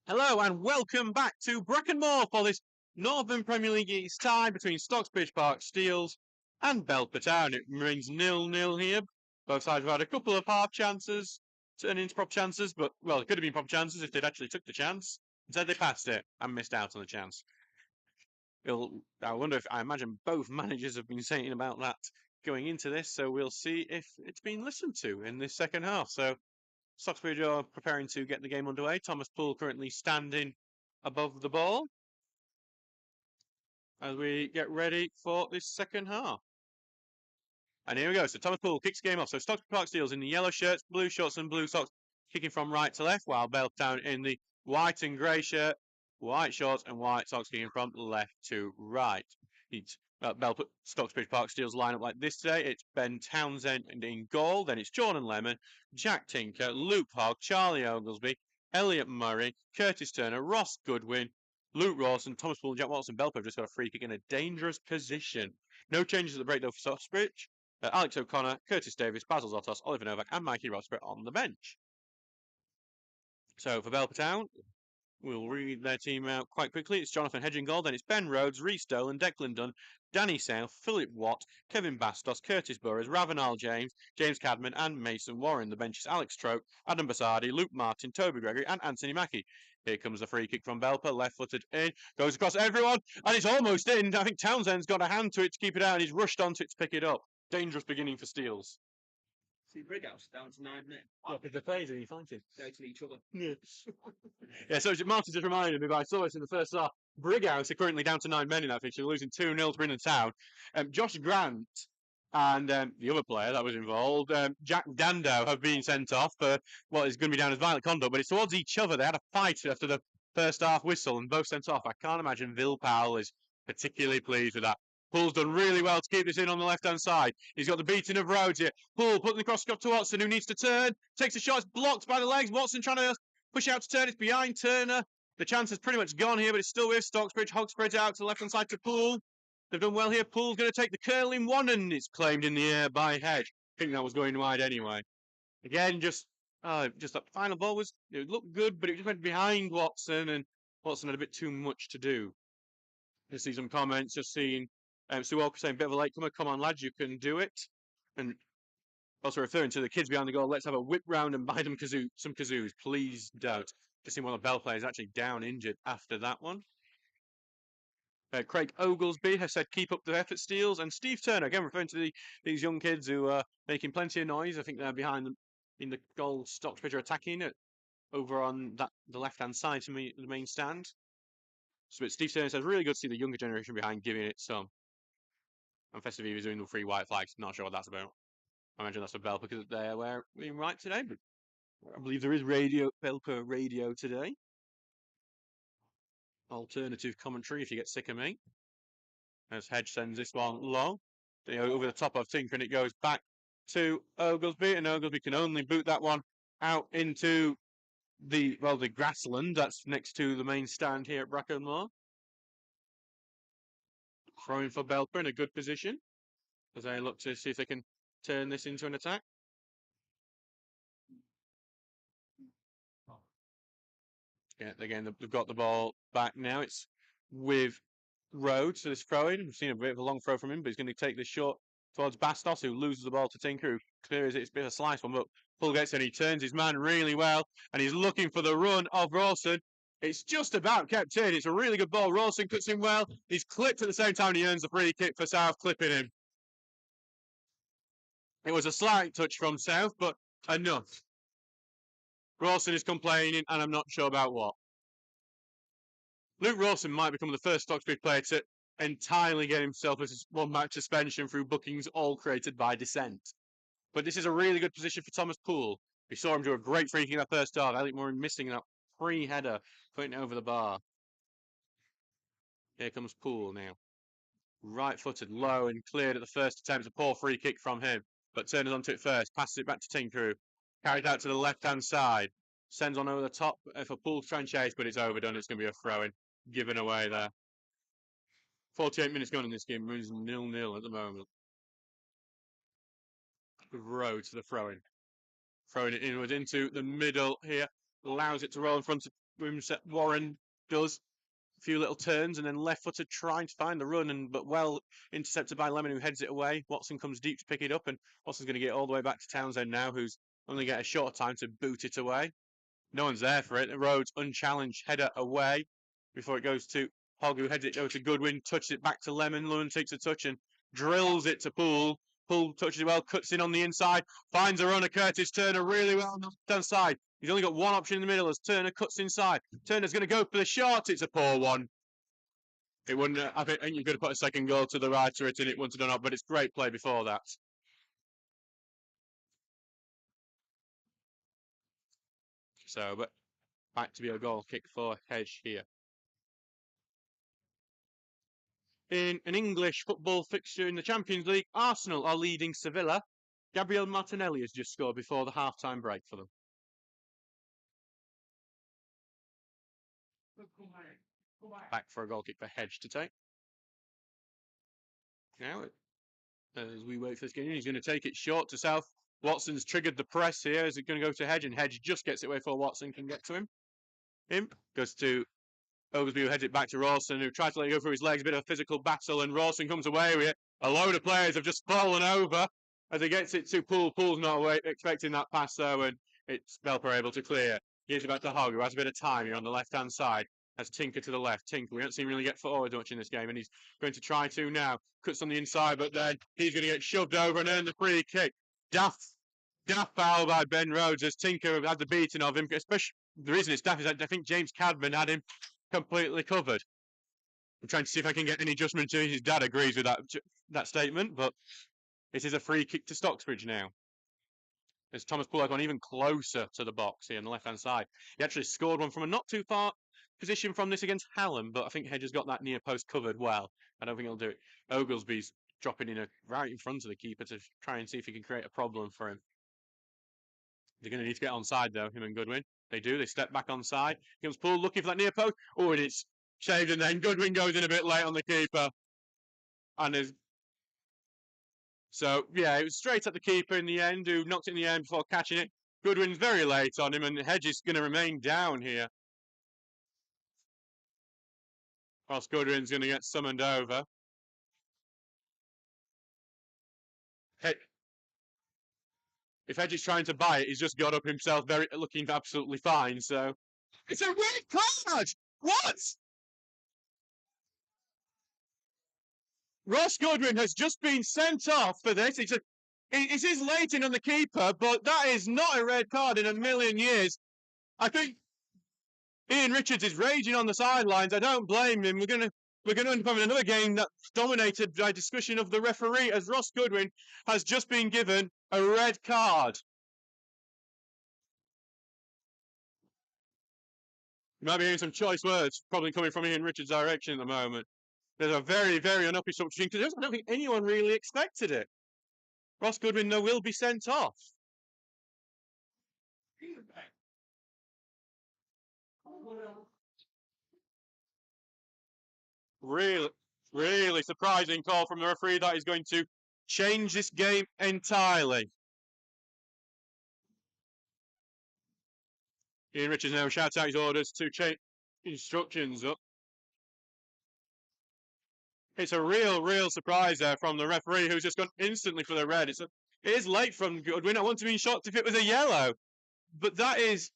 Hello and welcome back to Brecon Moor for this Northern Premier League East tie between Stocksbridge Park Steels and Belper Town. It remains 0-0 here. Both sides have had a couple of half chances turning into proper chances, but, well, it could have been proper chances if they'd actually took the chance. Instead, they passed it and missed out on the chance. I wonder if, I imagine both managers have been saying about that going into this, so we'll see if it's been listened to in this second half. So, Stocksbridge are preparing to get the game underway. Thomas Poole currently standing above the ball as we get ready for this second half. And here we go. So Thomas Poole kicks the game off. So Stocksbridge Park Steels in the yellow shirts, blue shorts and blue socks, kicking from right to left, while Beltown in the white and grey shirt, white shorts and white socks, kicking from left to right. It's Stocksbridge Park Steels line up like this today. It's Ben Townsend in goal. Then it's Jordan Lemon, Jack Tinker, Luke Hogg, Charlie Oglesby, Elliot Murray, Curtis Turner, Ross Goodwin, Luke Rawson, Thomas Poole, Jack Watson, Belper have just got a free kick in a dangerous position. No changes at the break though for Stocksbridge. Alex O'Connor, Curtis Davis, Basil Zotos, Oliver Novak and Mikey Roxburgh on the bench. So for Belper Town, we'll read their team out quite quickly. It's Jonathan Hedge in goal, then it's Ben Rhodes, Reece Dolan, Declan Dunn, Danny South, Philip Watt, Kevin Bastos, Curtis Burrows, Ravenal James, James Cadman and Mason Warren. The bench is Alex Troke, Adam Bassardi, Luke Martin, Toby Gregory and Anthony Mackie. Here comes the free kick from Belper, left-footed in, goes across everyone, and it's almost in. I think Townsend's got a hand to it to keep it out, and he's rushed onto it to pick it up. Dangerous beginning for Steels. See Brighouse down to 9 men. Look at the phase and you find it. Doubting each other. Yeah. Yeah, so Martin just reminded me, but I saw this in the first half. Brighouse are currently down to 9 men in that fixture, losing 2-0 to Brindle Town. Josh Grant and the other player that was involved, Jack Dando, have been sent off for what is going to be down as violent conduct, but it's towards each other. They had a fight after the first half whistle and both sent off. I can't imagine Vil Powell is particularly pleased with that. Poole's done really well to keep this in on the left-hand side. He's got the beating of Rhodes here. Poole putting the cross to Watson, who needs to turn. Takes a shot, it's blocked by the legs. Watson trying to push out to turn. It's behind Turner. The chance has pretty much gone here, but it's still with Stocksbridge. Hogg spreads out to the left-hand side to Poole. They've done well here. Poole's going to take the curling one, and it's claimed in the air by Hedge. I think that was going wide anyway. Again, just that final ball it looked good, but it just went behind Watson, and Watson had a bit too much to do. I see some comments, just seeing Sue Walker saying, bit of a latecomer, come on lads, you can do it. And also referring to the kids behind the goal, let's have a whip round and buy them some kazoos, please don't. Just seen one of the Bell players actually down injured after that one. Craig Oglesby has said, keep up the effort, Steels. And Steve Turner, again referring to these young kids who are making plenty of noise. I think they're behind them in the goal. Stocksbridge are attacking it over on the left-hand side to the main stand. So Steve Turner says, really good to see the younger generation behind giving it some. And Festive Eve is doing the 3 white flags. Not sure what that's about. I imagine that's for Belper because they're wearing right today. But I believe there is Belper radio today. Alternative commentary if you get sick of me. As Hedge sends this one long. Over the top of Tinker, and it goes back to Oglesby. And Oglesby can only boot that one out into the grassland that's next to the main stand here at Brecon Moor. Throwing for Belper in a good position as they look to see if they can turn this into an attack. Yeah, again, they've got the ball back now. It's with Rhodes for this throw-in. We've seen a bit of a long throw from him, but he's going to take this short towards Bastos, who loses the ball to Tinker, who clears it. It's a bit of a slice one, but Poole gets in. He turns his man really well, and he's looking for the run of Rawson. It's just about kept in. It's a really good ball. Rawson cuts in well. He's clipped at the same time, and he earns the free kick for South, clipping him. It was a slight touch from South, but enough. Rawson is complaining, and I'm not sure about what. Luke Rawson might become the first Stocksbridge player to entirely get himself a 1-match suspension through bookings all created by dissent. But this is a really good position for Thomas Poole. We saw him do a great free kick in that first half. Elliot Moore missing that free header, putting it over the bar. Here comes Poole now. Right-footed, low and cleared at the first attempt. A poor free kick from him. But Turner's onto it first. Passes it back to Tinker. Carried out to the left-hand side. Sends on over the top for Poole to try and chase, but it's overdone. It's going to be a throw-in. Given away there. 48 minutes gone in this game. Moves 0-0 at the moment. Rhodes to the throw-in. Throwing it inwards into the middle here. allows it to roll in front of him. Warren does a few little turns and then left-footed trying to find the run, but well intercepted by Lemon, who heads it away. Watson comes deep to pick it up, and Watson's going to get all the way back to Townsend now, who's only get a short time to boot it away. No one's there for it. Rhodes unchallenged header away before it goes to Hogg, who heads it over to Goodwin, touches it back to Lemon. Lemon takes a touch and drills it to Poole. Poole touches it well, cuts in on the inside, finds a runner, Curtis Turner, really well on the left-hand side. He's only got one option in the middle as Turner cuts inside. Turner's going to go for the shot. It's a poor one. It wouldn't. I think you could have put a second goal to the right of it, and it wouldn't have done it. But it's great play before that. So, but back to be a goal kick for Hedge here. In an English football fixture in the Champions League, Arsenal are leading Sevilla. Gabriel Martinelli has just scored before the half-time break for them. Back for a goal kick for Hedge to take. Now, as we wait for this game, he's going to take it short to South. Watson's triggered the press here. Is it going to go to Hedge? And Hedge just gets it away before Watson can get to him. Goes to Oglesby, who heads it back to Rawson, who tries to let it go through his legs. A bit of a physical battle, and Rawson comes away with it. A load of players have just fallen over as he gets it to Poole. Poole's not expecting that pass, though, and it's Belper able to clear. Here's it back to Hogg, who has a bit of time here on the left-hand side. Has Tinker to the left. Tinker, we don't see him really get forward much in this game, and he's going to try to now. Cuts on the inside, but then he's going to get shoved over and earn the free kick. Daft foul by Ben Rhodes as Tinker had the beating of him. Especially the reason it's daft is that I think James Cadman had him completely covered. I'm trying to see if I can get any adjustment to it. His dad agrees with that statement, but it is a free kick to Stocksbridge now. As Thomas Poole has gone even closer to the box here on the left-hand side. He actually scored one from a not too far position from this against Hallam, but I think Hedge has got that near post covered well. I don't think he'll do it. Oglesby's dropping in right in front of the keeper to try and see if he can create a problem for him. They're going to need to get onside, though, him and Goodwin. They do. They step back onside. Here comes Poole looking for that near post. Oh, and it's shaved, and then Goodwin goes in a bit late on the keeper. And is so, yeah, it was straight at the keeper in the end, who knocked it in the end before catching it. Goodwin's very late on him, and Hedge is going to remain down here. Whilst Goodwin's going to get summoned over. If Hedge is trying to buy it, he's just got up himself, looking absolutely fine. So it's a red card. What? Ross Goodwin has just been sent off for this. It is late in on the keeper, but that is not a red card in a million years. I think Ian Richards is raging on the sidelines. I don't blame him. We're going to end up having another game that's dominated by discussion of the referee, as Ross Goodwin has just been given a red card. You might be hearing some choice words probably coming from Ian Richards' direction at the moment. There's a very, very unhappy substitution because I don't think anyone really expected it. Ross Goodwin, though, will be sent off. Really surprising call from the referee that is going to change this game entirely. Ian Richards now shouts out his orders to change instructions up. It's a real surprise there from the referee, who's just gone instantly for the red. It is late from Goodwin. I wouldn't have been shocked if it was a yellow. But that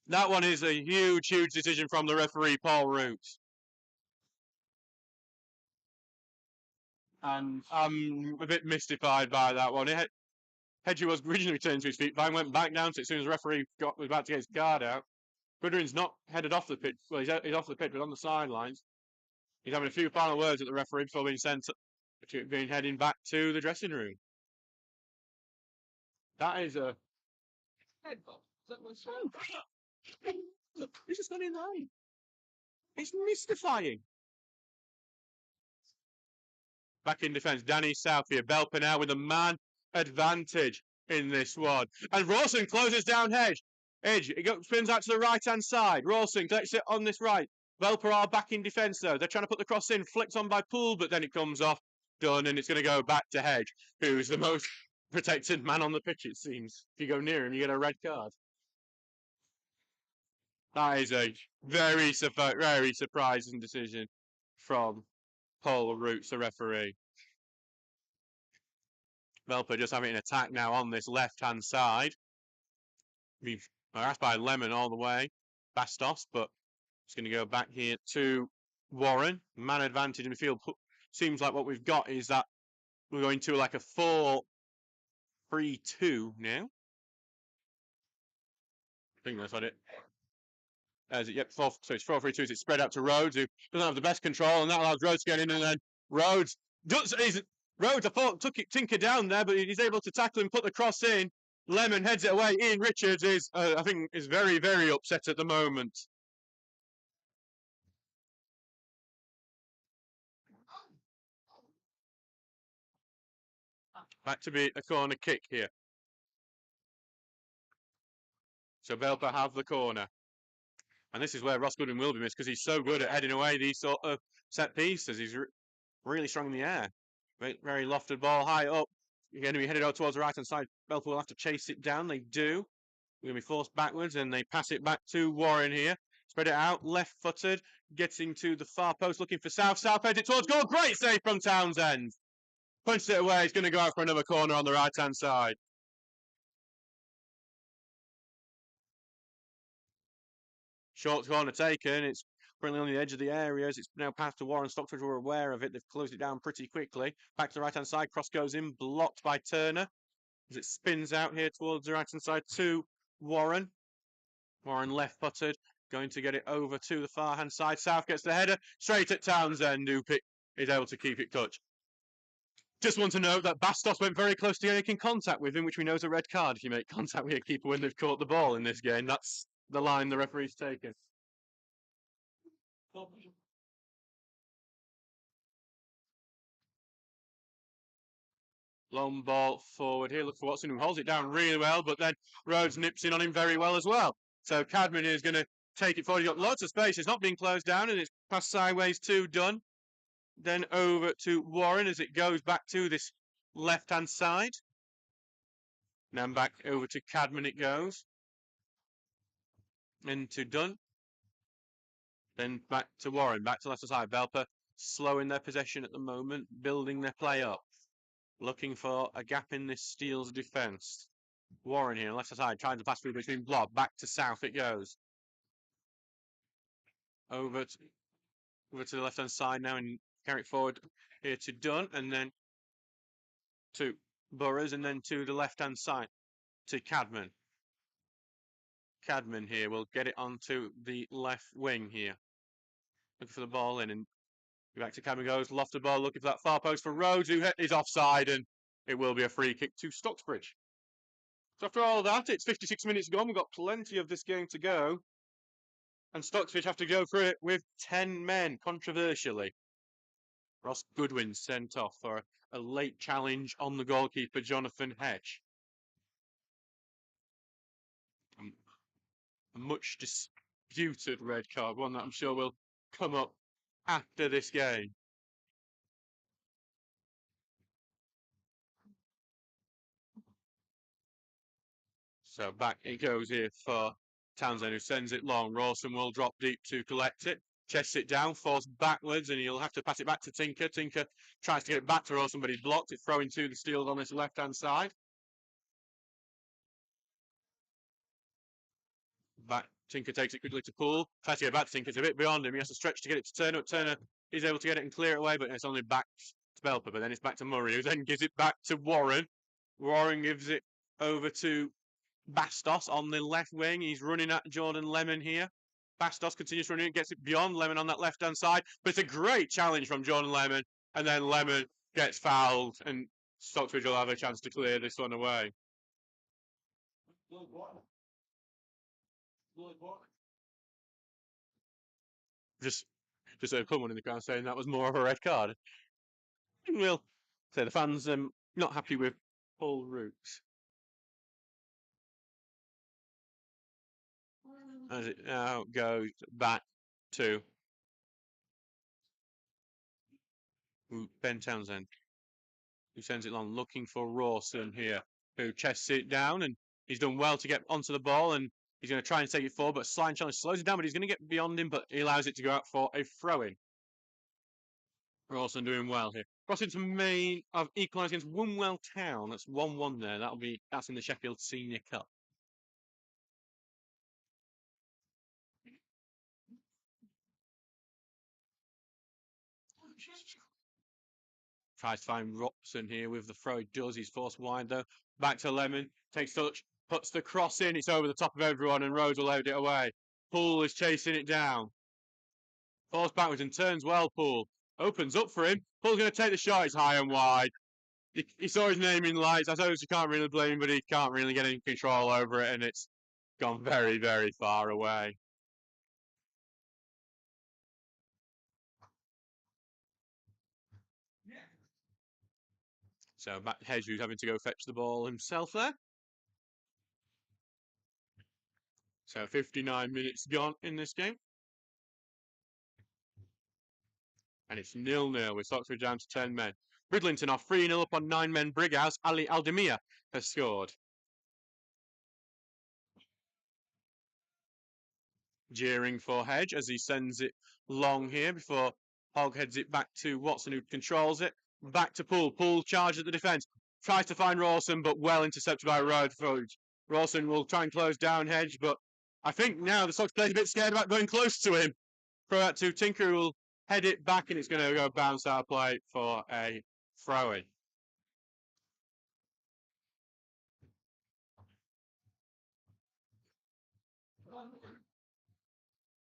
one is a huge decision from the referee, Paul Root. And I'm a bit mystified by that one. Hedgie was originally turned to his feet, fine, went back down to it as soon as the referee was about to get his card out. Goodwin's not headed off the pitch. Well, he's off the pitch, but on the sidelines. He's having a few final words at the referee before being heading back to the dressing room. That is a He's just not in line. It's mystifying. Back in defence, Danny South here. Belper now with a man advantage in this one. And Rawson closes down Hedge. Hedge, spins out to the right-hand side. Rawson collects it on this right. Belper are back in defence, though. They're trying to put the cross in, flicked on by Poole, but then it comes off, done, and it's going to go back to Hedge, who's the most protected man on the pitch, it seems. If you go near him, you get a red card. That is a very surprising decision from Paul Roots, the referee. Belper just having an attack now on this left-hand side. We've harassed by Lemon all the way. Bastos, but it's going to go back here to Warren. Man advantage in the field. Seems like what we've got is that we're going to like a 4-3-2 now. I think that's what it. Yep, so it's 4-3-2. It's spread out to Rhodes, who doesn't have the best control, and that allows Rhodes to get in, and then Rhodes Rhodes, I thought, took Tinker down there, but he's able to tackle him, put the cross in. Lemon heads it away. Ian Richards is, I think, is very, very upset at the moment. Back to be a corner kick here. So Belper have the corner. And this is where Ross Goodwin will be missed, because he's so good at heading away these sort of set pieces. He's really strong in the air. Very lofted ball, high up. You're going to be headed out towards the right-hand side. Belper will have to chase it down. They do. We're going to be forced backwards, and they pass it back to Warren here. Spread it out, left-footed, getting to the far post, looking for South. South heads it towards goal. Great save from Townsend. Punched it away. He's going to go out for another corner on the right-hand side. Short corner taken. It's currently on the edge of the areas. It's now passed to Warren. Stocksbridge were aware of it. They've closed it down pretty quickly. Back to the right-hand side. Cross goes in, blocked by Turner. As it spins out here towards the right-hand side to Warren. Warren left-footed. Going to get it over to the far-hand side. South gets the header. Straight at Townsend, who is able to keep it touch. Just want to note that Bastos went very close to making contact with him, which we know is a red card if you make contact with your keeper when they've caught the ball in this game. That's the line the referee's taken. Long ball forward here. Look for Watson, who holds it down really well, but then Rhodes nips in on him very well as well. So Cadman is going to take it forward. He's got lots of space. It's not being closed down, and it's passed sideways to Dunn. Then over to Warren as it goes back to this left-hand side. Then back over to Cadman it goes. Into Dunn. Then back to Warren, back to left side. Belper slowing their possession at the moment, building their play up. Looking for a gap in this Steel's defence. Warren here, left side, trying to pass through between Blob. Back to South it goes. Over to the left-hand side now and carry it forward here to Dunn, and then to Burrows, and then to the left-hand side to Cadman. Cadman here will get it onto the left wing here. Looking for the ball in, and back to Cadman goes. Lofted ball, looking for that far post for Rhodes, who is offside, and it will be a free kick to Stocksbridge. So after all that, it's 56 minutes gone. We've got plenty of this game to go. And Stocksbridge have to go through it with 10 men, controversially. Ross Goodwin sent off for a late challenge on the goalkeeper, Jonathan Hedge. A much disputed red card, one that I'm sure will come up after this game. So back it goes here for Townsend, who sends it long. Rawson will drop deep to collect it. Chests it down, falls backwards, and he'll have to pass it back to Tinker. Tinker tries to get it back to Rawson, but he's blocked. It's throwing to the Steels on this left-hand side. Back, Tinker takes it quickly to Poole. Tries to get back to Tinker. It's a bit beyond him. He has to stretch to get it to Turner. Turner is able to get it and clear it away, but it's only back to Belper. But then it's back to Murray, who then gives it back to Warren. Warren gives it over to Bastos on the left wing. He's running at Jordan Lemon here. Bastos continues running and gets it beyond Lemon on that left-hand side. But it's a great challenge from Jordan Lemon. And then Lemon gets fouled, and Stocksbridge will have a chance to clear this one away. Just heard someone in the crowd saying that was more of a red card. We'll say the fans not happy with Paul Roots. As it now goes back to Ben Townsend, who sends it long, looking for Rawson here, who chests it down, and he's done well to get onto the ball, and He's going to try and take it forward, but Slime Challenge slows it down, but he's going to get beyond him, but he allows it to go out for a throw-in. Rawson doing well here. Crossing to main of equalised against Wombwell Town. That's 1-1 there. That's in the Sheffield Senior Cup. Tries to find Robson here with the throw. He does. He's forced wide though. Back to Lemon. Takes touch. Puts the cross in. It's over the top of everyone, and Rhodes will load it away. Poole is chasing it down. Falls backwards and turns well. Poole opens up for him. Poole's going to take the shot. It's high and wide. He saw his name in lights. I suppose you can't really blame him, but he can't really get any control over it, and it's gone very, very far away. So Matt Hedge, who's having to go fetch the ball himself there. So 59 minutes gone in this game. And it's 0-0 with Stocksbridge down to 10 men. Bridlington are 3-0 up on 9 men. Brighouse, Ali Aldemir has scored. Jeering for Hedge as he sends it long here before Hogg heads it back to Watson, who controls it. Back to Poole. Poole charges at the defence. Tries to find Rawson, but well intercepted by Rhodes. Rawson will try and close down Hedge, but I think now the Sox players a bit scared about going close to him. Throw out to Tinker, who will head it back, and it's going to go bounce out of play for a throw-in.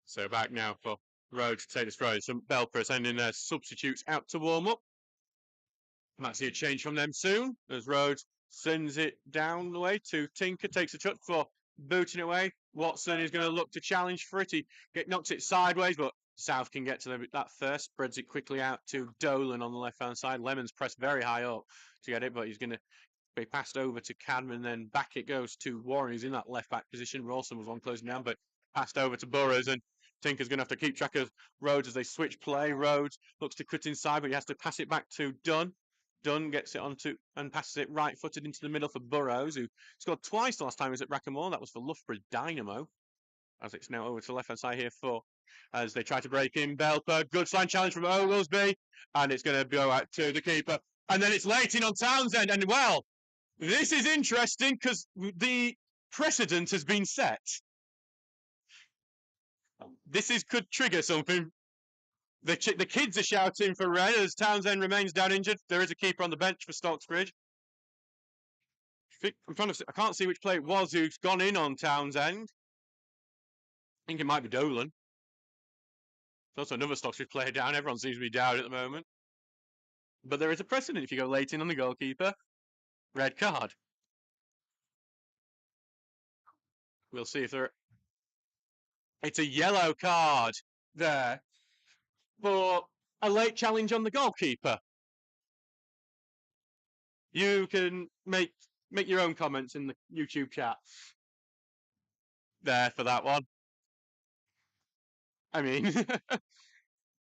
So back now for Rhodes to take this throw. Some Belper sending their substitutes out to warm up. Might see a change from them soon as Rhodes sends it down the way to Tinker, takes a touch for booting it away. Watson is going to look to challenge for it. He knocks it sideways, but South can get to that first, spreads it quickly out to Dolan on the left-hand side. Lemon's pressed very high up to get it, but he's going to be passed over to Cadman, then back it goes to Warren, who's in that left-back position. Rawson was one closing down, but passed over to Burrows, and Tinker's going to have to keep track of Rhodes as they switch play. Rhodes looks to cut inside, but he has to pass it back to Dunn. Dunn gets it onto and passes it right-footed into the middle for Burrows, who scored twice the last time he was at Rackamore. That was for Loughborough Dynamo. As it's now over to the left-hand side here for, as they try to break in, Belper. Good slime challenge from Oglesby, and it's going to go out to the keeper. And then it's late in on Townsend, and well, this is interesting because the precedent has been set. Could trigger something. The kids are shouting for red as Townsend remains down injured. There is a keeper on the bench for Stocksbridge. I can't see which player it was who's gone in on Townsend. I think it might be Dolan. There's also another Stocksbridge player down. Everyone seems to be down at the moment. But there is a precedent if you go late in on the goalkeeper. Red card. We'll see if there... It's a yellow card there for a late challenge on the goalkeeper. You can make your own comments in the YouTube chat there for that one. I mean,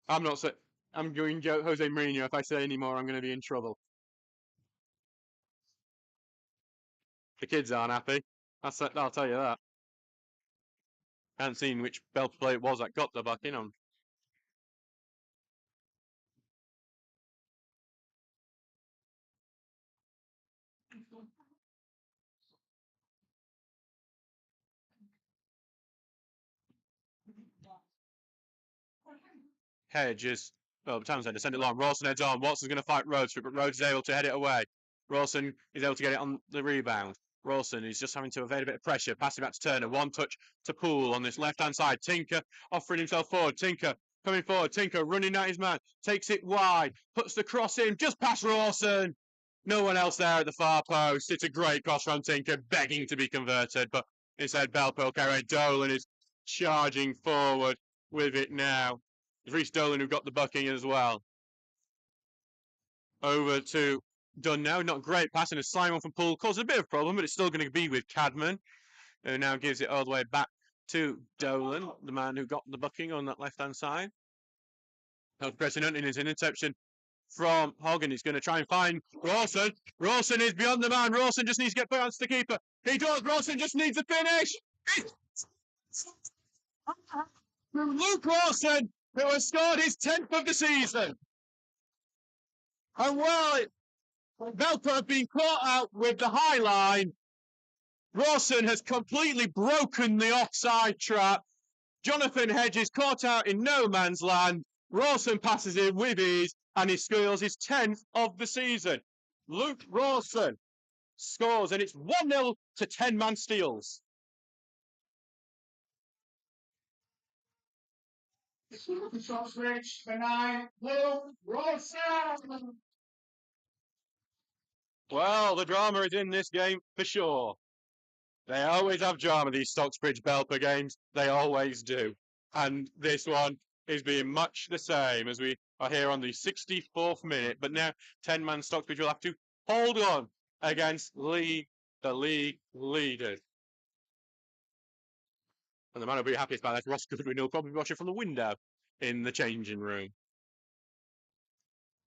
I'm going Jose Mourinho. If I say any more, I'm going to be in trouble. The kids aren't happy. I'll tell you that. I haven't seen which Belper player it was that got the bucking on. Hedges. Well, Townsend to send it long. Rawson heads on. Watson's going to fight Rhodes, but Rhodes is able to head it away. Rawson is able to get it on the rebound. Rawson is just having to evade a bit of pressure. Passing back to Turner. One touch to Poole on this left-hand side. Tinker offering himself forward. Tinker coming forward. Tinker running at his man. Takes it wide. Puts the cross in. Just past Rawson. No one else there at the far post. It's a great cross from Tinker, begging to be converted. But instead, Belper carry. Dolan is charging forward with it now. It's Reece Dolan who got the bucking as well. Over to Dunn now. Not great passing. A slime one from Poole causes a bit of problem, but it's still going to be with Cadman, who now gives it all the way back to Dolan, the man who got the bucking on that left-hand side. That was pressing in his interception from Hogan. He's going to try and find Rawson. Rawson is beyond the man. Rawson just needs to get past the keeper. He does. Rawson just needs to finish. It's Luke Rawson, who has scored his 10th of the season. And well, Belper have been caught out with the high line. Rawson has completely broken the offside trap. Jonathan Hedges caught out in no man's land. Rawson passes in with ease and he scores his 10th of the season. Luke Rawson scores and it's 1-0 to 10-man Steels. Stocksbridge for 9, Luke Rawson. Well, the drama is in this game for sure. They always have drama, these Stocksbridge Belper games. They always do. And this one is being much the same as we are here on the 64th minute. But now 10-man Stocksbridge will have to hold on against the league leaders. And the man who'll be happiest about that, Ross Goodwin, will probably watch it from the window in the changing room.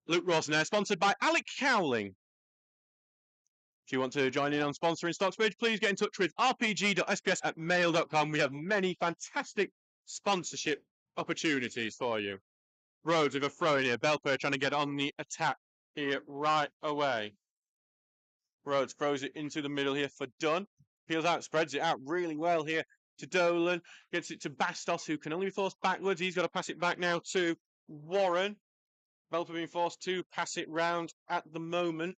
Luke Rawson there, sponsored by Alec Cowling. If you want to join in on sponsoring Stocksbridge, please get in touch with rpg.sps@mail.com. We have many fantastic sponsorship opportunities for you. Rhodes with a throw in here. Belper trying to get on the attack here right away. Rhodes throws it into the middle here for Dunn. Peels out, spreads it out really well here to Dolan. Gets it to Bastos, who can only be forced backwards. He's got to pass it back now to Warren. Belper being forced to pass it round at the moment.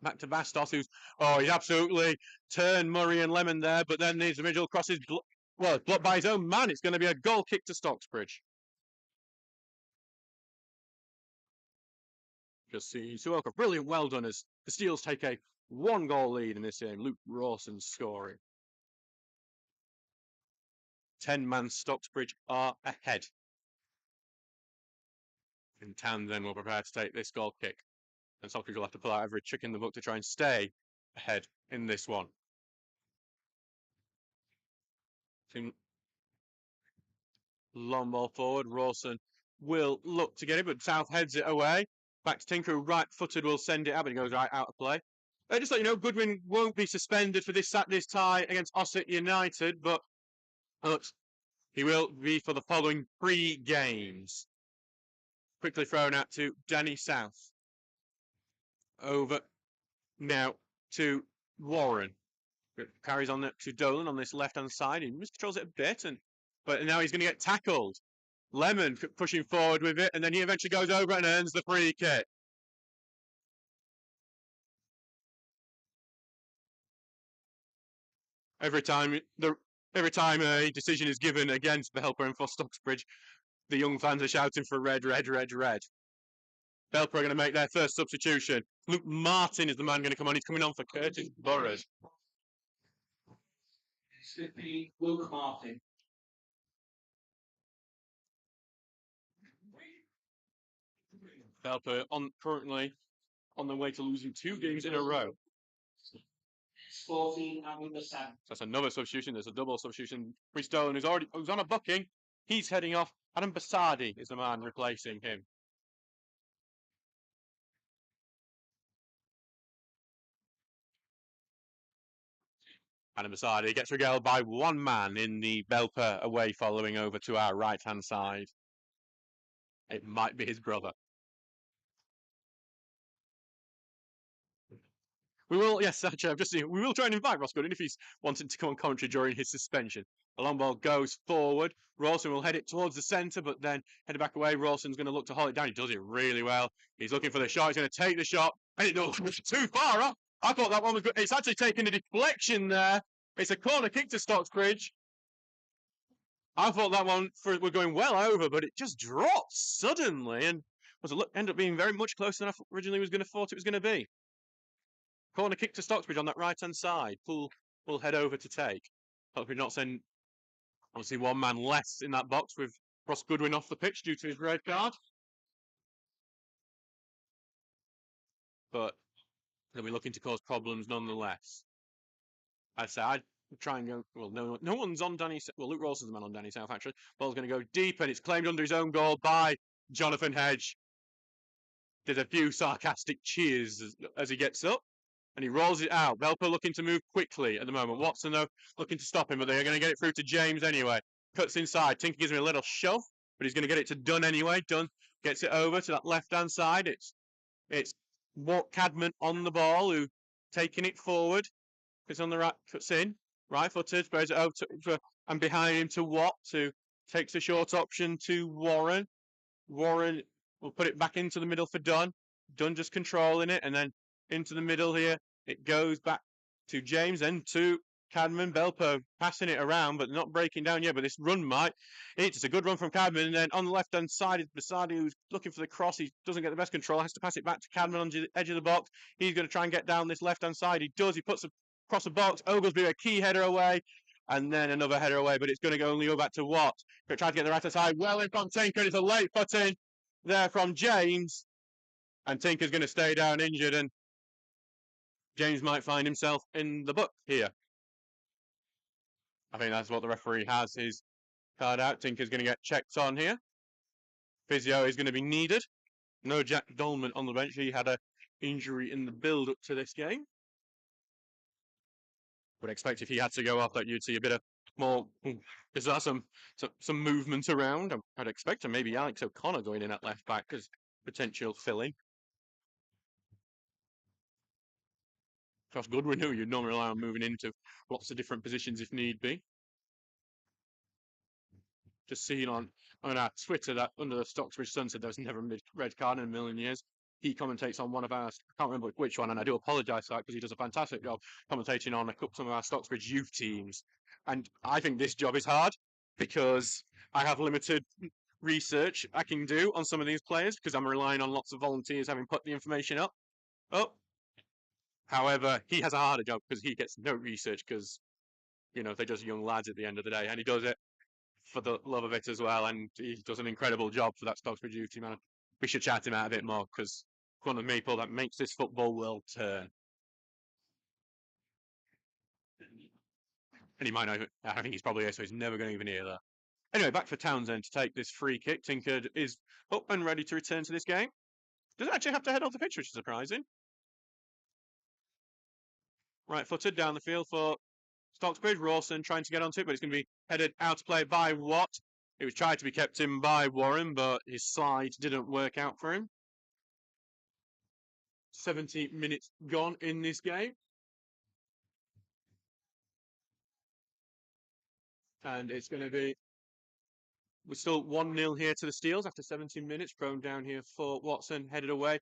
Back to Bastos, who's, he's absolutely turned Murray and Lemon there, but then the individual crosses, blocked by his own man. It's going to be a goal kick to Stocksbridge. Just see Suelka, brilliant, well done as the Steels take a 1-goal lead in this game. Luke Rawson scoring. 10-man Stocksbridge are ahead. And Townsend will prepare to take this goal kick. And Stocksbridge will have to pull out every trick in the book to try and stay ahead in this one. Long ball forward. Rawson will look to get it, but South heads it away. Back to Tinker, who right-footed will send it out, but it goes right out of play. Just let you know, Goodwin won't be suspended for this Saturday's tie against Ossett United, but he will be for the following 3 games. Quickly thrown out to Danny South. Over now to Warren. It carries on to Dolan on this left-hand side. He miscontrols it a bit, but now he's going to get tackled. Lemon pushing forward with it, and then he eventually goes over and earns the free kick. Every time a decision is given against Belper and for Stocksbridge, the young fans are shouting for red, red, red, red. Belper are going to make their first substitution. Luke Martin is the man going to come on. He's coming on for Curtis Burrows. Luke Martin. Belper currently on the way to losing 2 games in a row. 14 and number 7. That's another substitution. There's a double substitution. Chris Dolan who's on a booking. He's heading off. Adam Basardi is the man replacing him. Adam Basardi gets regaled by 1 man in the Belper away following over to our right-hand side. It might be his brother. We will, yes, actually, I've just seen, we will try and invite Ross Goodwin if he's wanting to come on commentary during his suspension. The long ball goes forward. Rawson will head it towards the centre, but then head back away. Rawson's going to look to hold it down. He does it really well. He's looking for the shot. He's going to take the shot. And it's too far up. I thought that one was good. It's actually taken a deflection there. It's a corner kick to Stocksbridge. I thought that one was going well over, but it just dropped suddenly and ended up being very much closer than I originally thought it was going to be. Corner kick to Stocksbridge on that right-hand side. Poole will head over to take. Stocksbridge not send, obviously, 1 man less in that box with Ross Goodwin off the pitch due to his red card. But they'll be looking to cause problems nonetheless. I'd say I'd try and go, well, no one's on Danny, well, Luke Rawson's the man on Danny South, actually. Ball's going to go deep, and it's claimed under his own goal by Jonathan Hedge. There's a few sarcastic cheers as he gets up. and he rolls it out. Belper looking to move quickly at the moment. Watson, though, looking to stop him, but they're going to get it through to James anyway. Cuts inside. Tinker gives him a little shove, but he's going to get it to Dunn anyway. Dunn gets it over to that left-hand side. It's Cadman on the ball, who taking it forward. It's on the right, cuts in. Right-footed, sprays it over and behind him to Watt, who takes a short option to Warren. Warren will put it back into the middle for Dunn. Dunn just controlling it, and then into the middle here. It goes back to James, then to Cadman. Belper passing it around, but not breaking down yet. But this run might. It's a good run from Cadman, and then on the left-hand side is Basadi, who's looking for the cross. He doesn't get the best control. Has to pass it back to Cadman on the edge of the box. He's going to try and get down this left-hand side. He does. He puts it across the box. Oglesby a key header away. And then another header away, but it's going to only go back to Watt. But try to get the right side. Well in from Tinker. It's a late put in there from James. And Tinker's going to stay down injured, and James might find himself in the book here. I think that's what the referee has his card out. Tinker's going to get checked on here. Physio is going to be needed. No Jack Dolman on the bench. He had a injury in the build-up to this game. Would expect if he had to go off that you'd see a bit of more. Is there some movement around? I'd expect maybe Alex O'Connor going in at left back as potential filling. Josh Goodwin, who you'd normally rely on moving into lots of different positions if need be. Just seeing on our Twitter that under the Stocksbridge Sun said there was never a red card in a million years. He commentates on one of our, I can't remember which one, and I do apologise for that because he does a fantastic job commentating on some of our Stocksbridge youth teams. And I think this job is hard because I have limited research I can do on some of these players because I'm relying on lots of volunteers having put the information up. However, he has a harder job because he gets no research because, you know, they're just young lads at the end of the day, and he does it for the love of it as well, and he does an incredible job for that Stocksbridge youth team. We should chat him out a bit more because one of the people that makes this football world turn. And he might not, I think he's probably here, so he's never going to even hear that. Anyway, back for Townsend to take this free kick. Tinker is up and ready to return to this game. Doesn't actually have to head off the pitch, which is surprising. Right-footed down the field for Stocksbridge. Rawson trying to get onto it, but it's going to be headed out to play by Watt. It was tried to be kept in by Warren, but his slide didn't work out for him. 70 minutes gone in this game. And it's going to be... We're still 1-0 here to the Steels after 17 minutes. Thrown down here for Watson, headed away.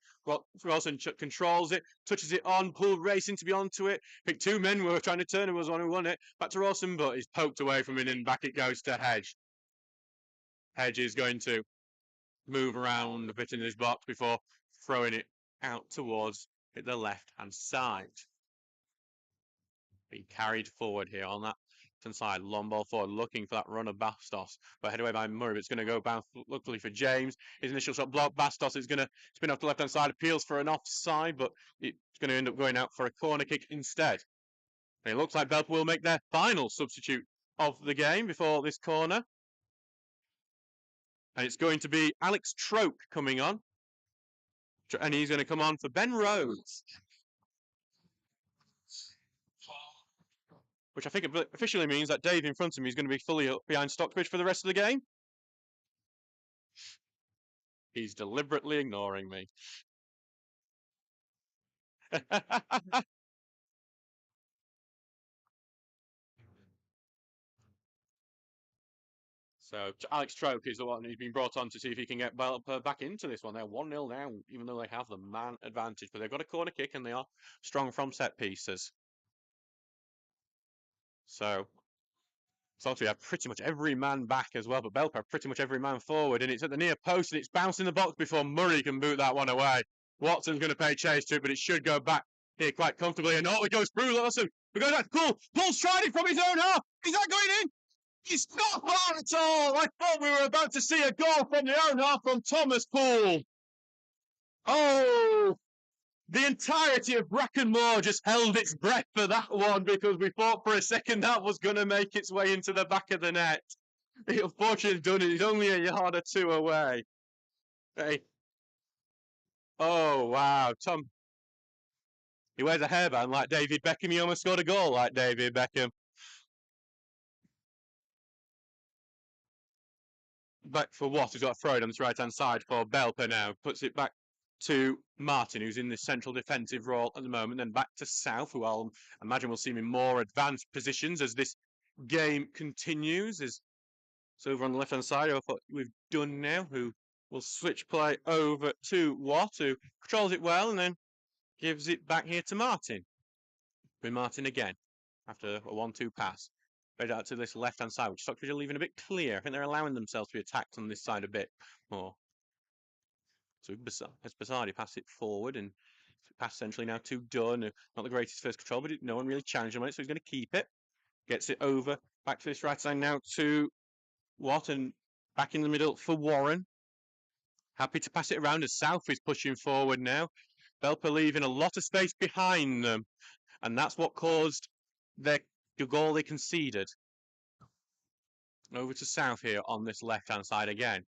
Rawson controls it, touches it on, pulled racing to be onto it. I think two men were trying to turn, and was one who won it. Back to Rawson, but he's poked away from it, and back it goes to Hedge. Hedge is going to move around a bit in this box before throwing it out towards the left-hand side. Being carried forward here on that side, long ball forward, looking for that run of Bastos, but headed away by Murray. But it's going to go bounce, luckily for James. His initial shot blocked. Bastos is going to spin off the left-hand side, appeals for an offside, but it's going to end up going out for a corner kick instead. And it looks like Belper will make their final substitute of the game before this corner. And it's going to be Alex Troke coming on. And he's going to come on for Ben Rhodes. Which I think officially means that Dave in front of me is going to be fully up behind Stocksbridge for the rest of the game. He's deliberately ignoring me. So Alex Troke is the one who's been brought on to see if he can get Belper back into this one. They're 1-0 down, even though they have the man advantage. But they've got a corner kick and they are strong from set pieces. So we have pretty much every man back as well, but Belper pretty much every man forward, and it's at the near post, and it's bouncing the box before Murray can boot that one away. Watson's going to pay chase to it, but it should go back here quite comfortably, and it goes through Lawson. We're going back. Cool. Paul's tried it from his own half. Is that going in? It's not far at all. I thought we were about to see a goal from the own half from Thomas Poole. Oh! The entirety of Brackenmore just held its breath for that one because we thought for a second that was going to make its way into the back of the net. It unfortunately done it. It's only a yard or two away. Hey. Oh, wow. He wears a hairband like David Beckham. He almost scored a goal like David Beckham. Back for Watt, who's got a throw on this right-hand side for Belper now. Puts it back to Martin, who's in the central defensive role at the moment. Then back to South, who I'll imagine will see him in more advanced positions as this game continues. It's over on the left-hand side, what we've done now, who will switch play over to Watt, who controls it well and then gives it back here to Martin. With Martin again, after a 1-2 pass. Right out to this left-hand side, which Stockbridge are leaving a bit clear. I think they're allowing themselves to be attacked on this side a bit more. So as Basardi pass it forward and pass essentially now to Dunn. Not the greatest first control, but no one really challenged him on it, so he's going to keep it. Gets it over, back to this right side now to Watt, and back in the middle for Warren. Happy to pass it around as South is pushing forward now. Belper leaving a lot of space behind them, and that's what caused the goal they conceded. Over to South here on this left-hand side again.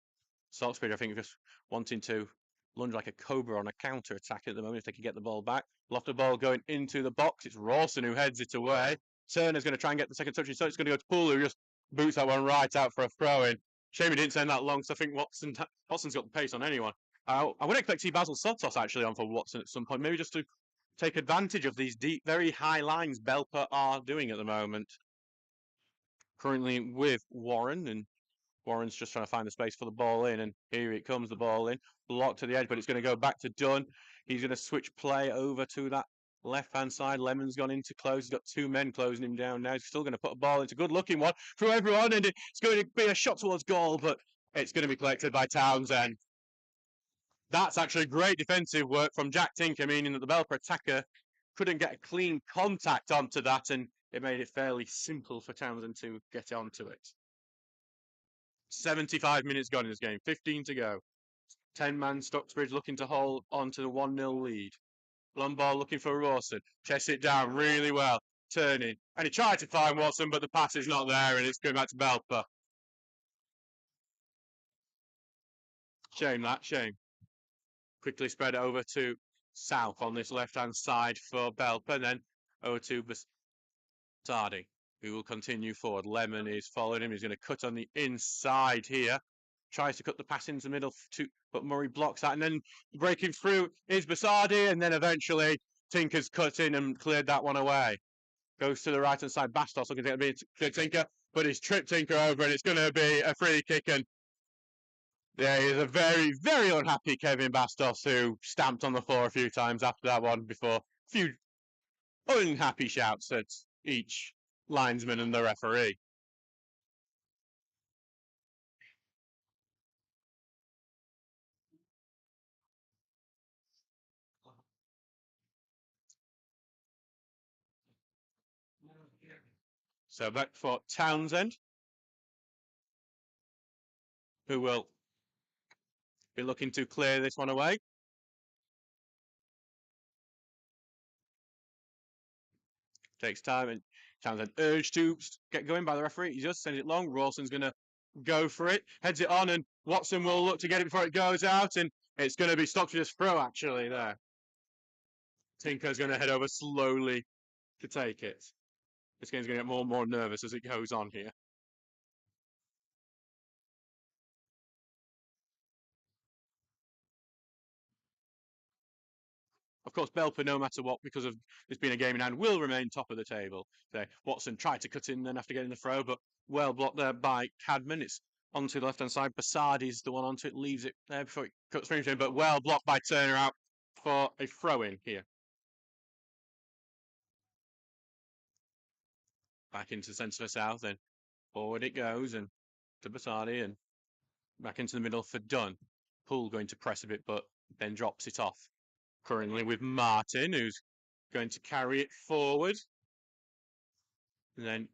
Stocksbridge, I think, just wanting to lunge like a cobra on a counter-attack at the moment if they can get the ball back. Loft of ball going into the box. It's Rawson who heads it away. Turner's going to try and get the second touch. So it's going to go to Poole, who just boots that one right out for a throw-in. Shame he didn't send that long, so I think Watson's got the pace on anyone. I would expect to see Basil Sotos actually on for Watson at some point, maybe just to take advantage of these deep, very high lines Belper are doing at the moment. Currently with Warren, and Warren's just trying to find the space for the ball in, and here it comes, the ball in. Blocked to the edge, but it's going to go back to Dunn. He's going to switch play over to that left-hand side. Lemon's gone into close. He's got two men closing him down now. He's still going to put a ball. It's a good-looking one through everyone, and it's going to be a shot towards goal, but it's going to be collected by Townsend. That's actually great defensive work from Jack Tinker, meaning that the Belper attacker couldn't get a clean contact onto that, and it made it fairly simple for Townsend to get onto it. 75 minutes gone in this game, 15 to go. 10-man Stocksbridge looking to hold on to the 1-0 lead. Long ball looking for Rawson. Chests it down really well. Turning. And he tried to find Watson, but the pass is not there, and it's going back to Belper. Shame that, shame. Quickly spread it over to South on this left-hand side for Belper, and then over to Basardi, who will continue forward. Lemon is following him. He's going to cut on the inside here. Tries to cut the pass into the middle, but Murray blocks that. And then breaking through is Basardi, and then eventually Tinker's cut in and cleared that one away. Goes to the right-hand side. Bastos looking to get Tinker, but he's tripped Tinker over, and it's going to be a free kick. And yeah, he's a very, very unhappy Kevin Bastos, who stamped on the floor a few times after that one before a few unhappy shouts at each linesman and the referee. So back for Townsend, who will be looking to clear this one away. Takes time, and Townsend urged to get going by the referee. He just sends it long. Rawson's going to go for it, heads it on, and Watson will look to get it before it goes out, and it's going to be Stocksbridge's throw actually there. Tinker's going to head over slowly to take it. This game's going to get more and more nervous as it goes on here. Of course, Belper, no matter what, because of this being a game in hand, will remain top of the table. So Watson tried to cut in then after getting the throw, but well blocked there by Cadman. It's onto the left-hand side. Basardi's the one onto it, leaves it there before it cuts through him, but well blocked by Turner out for a throw-in here. Back into the centre for South, then forward it goes, and to Basardi, and back into the middle for Dunn. Poole going to press a bit, but then drops it off. Currently with Martin, who's going to carry it forward. And then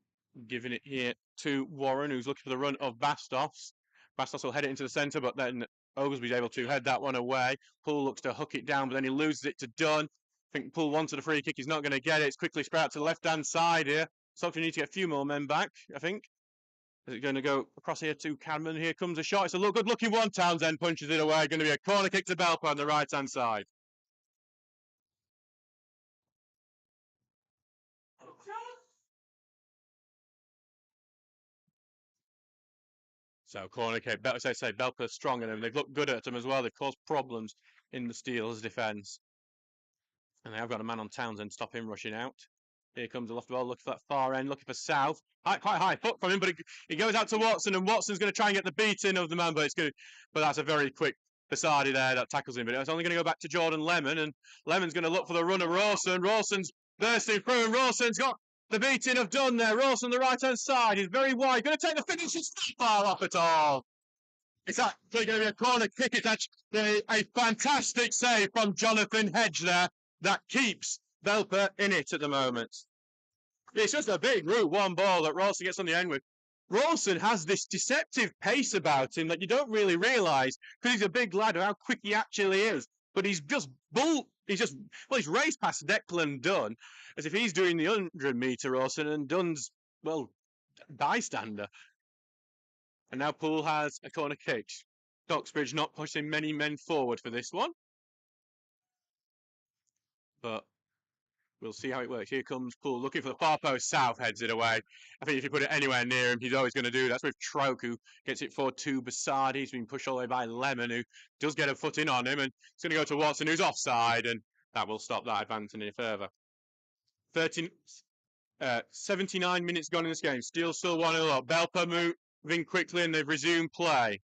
giving it here to Warren, who's looking for the run of Bastos. Bastos will head it into the centre, but then Oglesby's able to head that one away. Poole looks to hook it down, but then he loses it to Dunn. I think Poole wanted a free kick. He's not going to get it. It's quickly spread out to the left-hand side here. Stockbridge need to get a few more men back, I think. Is it going to go across here to Cadman? Here comes a shot. It's a good-looking one. Townsend punches it away. Going to be a corner kick to Belper on the right-hand side. So corner kick, as I say, Belper's stronger than them. They've looked good at them as well. They've caused problems in the Steelers' defence. And they have got a man on Townsend, stop him rushing out. Here comes the loft ball, looking for that far end, looking for South. Quite high foot from him, but it goes out to Watson, and Watson's going to try and get the beating of the man, but it's good. But that's a very quick Basardi there that tackles him. But it's only going to go back to Jordan Lemon, and Lemon's going to look for the run of Rawson. Rawson's bursting through, and Rawson's got the beating of Dunn there. Rawson on the right-hand side. He's very wide. Going to take the finish. It's not far off at all. It's actually going to be a corner kick. It's actually a fantastic save from Jonathan Hedge there that keeps Belper in it at the moment. It's just a big route, one ball that Rawson gets on the end with. Rawson has this deceptive pace about him that you don't really realise because he's a big lad how quick he actually is. But he's raced past Declan Dunn as if he's doing the 100-metre Rawson and Dunn's, well, bystander. And now Poole has a corner kick. Stocksbridge not pushing many men forward for this one. But we'll see how it works. Here comes Poole looking for the far post. South heads it away. I think if you put it anywhere near him, he's always going to do that. That's with Troke, who gets it forward to Basardi. He's been pushed all the way by Lemon, who does get a foot in on him. And it's going to go to Watson, who's offside. And that will stop that advancing any further. 79 minutes gone in this game. Steele still 1-0 up. Belper moving quickly, and they've resumed play.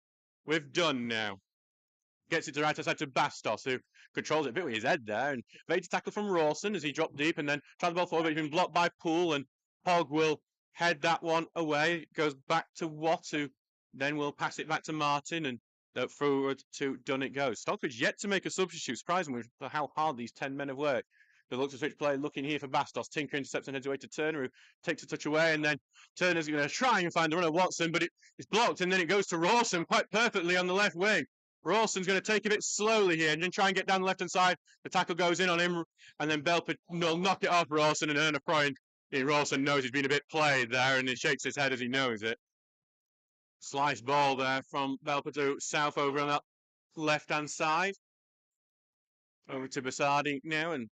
We've done now. Gets it to right side to Bastos, who controls it a bit with his head there. And evades tackle from Rawson as he dropped deep and then tried the ball forward, but he's been blocked by Poole. And Hogg will head that one away. It goes back to Watt, who then will pass it back to Martin. And forward to Dunn it goes. Stockbridge yet to make a substitute, surprising with how hard these 10 men have worked. They look to switch play, looking here for Bastos. Tinker intercepts and heads away to Turner, who takes a touch away, and then Turner's going to try and find the runner Watson, but it's blocked, and then it goes to Rawson quite perfectly on the left wing. Rawson's going to take a bit slowly here and then try and get down the left-hand side. The tackle goes in on him, and then Belper will knock it off Rawson and earn a point. Rawson knows he's been a bit played there, and he shakes his head as he knows it. Slice ball there from Belper to South over on that left-hand side. Over to Basardi now, and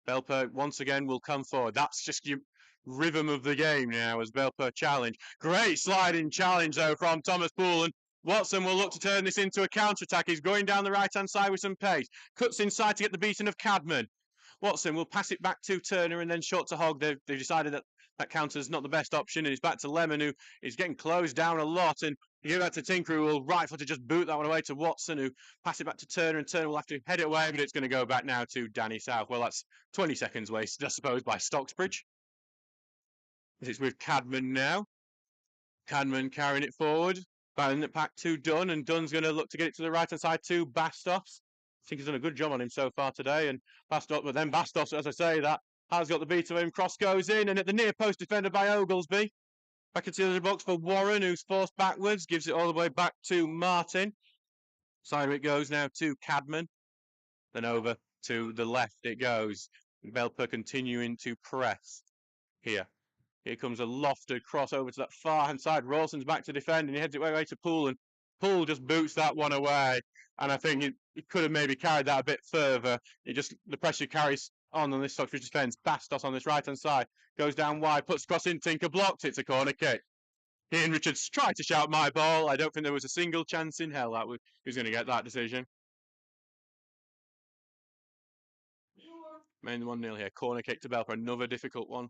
Belper once again will come forward. That's just your rhythm of the game now as Belper challenge. Great sliding challenge though from Thomas Poole, and Watson will look to turn this into a counter-attack. He's going down the right-hand side with some pace. Cuts inside to get the beating of Cadman. Watson will pass it back to Turner and then short to Hogg. They've decided that counter is not the best option, and it's back to Lemon, who is getting closed down a lot. And you give that to Tinker, who will right foot to just boot that one away to Watson, who pass it back to Turner, and Turner will have to head it away, but it's going to go back now to Danny South. Well, that's 20 seconds wasted, I suppose, by Stocksbridge. It's with Cadman now. Cadman carrying it forward, batting it back to Dunn, and Dunn's going to look to get it to the right-hand side to Bastos. I think he's done a good job on him so far today, and Bastos, but then Bastos, as I say, that has got the beat of him. Cross goes in, and at the near post defended by Oglesby. Back into the box for Warren, who's forced backwards, gives it all the way back to Martin. Side it goes now to Cadman. Then over to the left it goes. Belper continuing to press here. Here comes a lofted cross over to that far-hand side. Rawson's back to defend, and he heads it way to Poole, and Poole just boots that one away. And I think he could have maybe carried that a bit further. The pressure carries on this Stockbridge defence. Bastos on this right-hand side goes down wide, puts cross in. Tinker blocked. It's a corner kick. Ian Richards tried to shout my ball. I don't think there was a single chance in hell that who's going to get that decision. Main 1-0 here. Corner kick to Belper. Another difficult one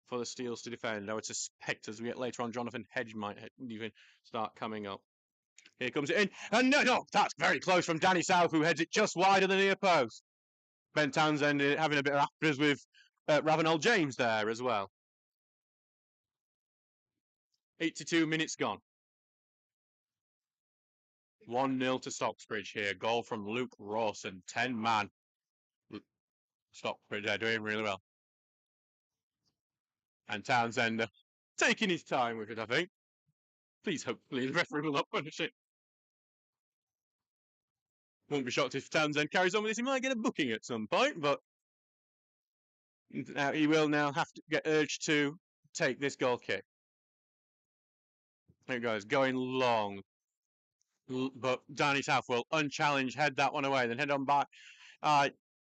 for the Steels to defend. I would suspect as we get later on, Jonathan Hedge might even start coming up. Here comes it in. And no, that's very close from Danny South, who heads it just wide of the near post. Ben Townsend having a bit of afters with Ravenel James there as well. 82 minutes gone. 1-0 to Stocksbridge here. Goal from Luke Rawson. 10-man. Stocksbridge, they're doing really well. And Townsend taking his time with it, I think. Please, hopefully, the referee will not punish it. Won't be shocked if Townsend carries on with this. He might get a booking at some point, but he will now have to get urged to take this goal kick. There it goes, going long. But Danny South will unchallenged head that one away, then head on back.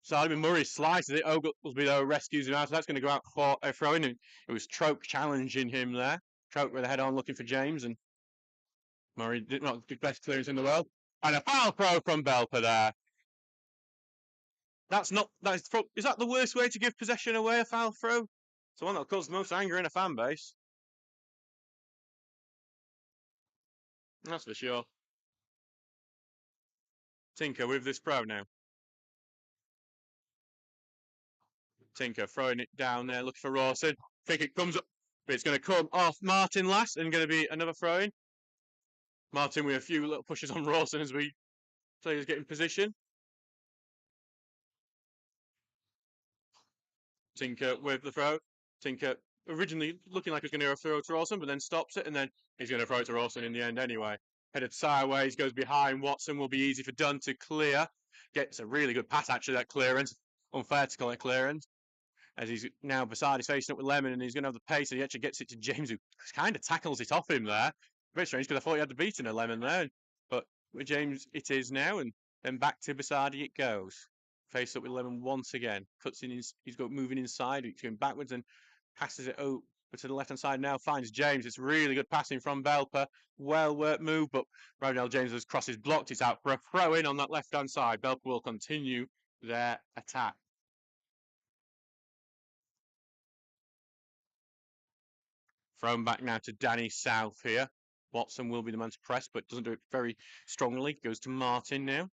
Simon Murray slices it. Oglesby, though, rescues him out. So that's going to go out for a throw-in. It was Troke challenging him there. Troke with a head on looking for James. And Murray did not the best clearance in the world. And a foul throw from Belper there. Is that the worst way to give possession away, a foul throw? It's the one that'll cause the most anger in a fan base. That's for sure. Tinker with this throw now. Tinker throwing it down there, looking for Rawson. Think it comes up, but it's going to come off Martin last and going to be another throw in. Martin with a few little pushes on Rawson as we players get in position. Tinker with the throw. Tinker originally looking like he's going to throw to Rawson, but then stops it, and then he's going to throw it to Rawson in the end anyway. Headed sideways, goes behind Watson, will be easy for Dunn to clear. Gets a really good pass, actually, that clearance. Unfair to call it clearance. As he's now beside, he's facing up with Lemon, and he's going to have the pace, and he actually gets it to James, who kind of tackles it off him there. A bit strange, because I thought he had the beating of Lemon there. But with James, it is now, and then back to Basadi it goes. Face up with Lemon once again. Cuts in, he's got moving inside, he's going backwards and passes it over to the left-hand side now, finds James. It's really good passing from Belper. Well-worked move, but Rodell James's cross is blocked. It's out for a throw-in on that left-hand side. Belper will continue their attack. Thrown back now to Danny South here. Watson will be the man to press, but doesn't do it very strongly. Goes to Martin now.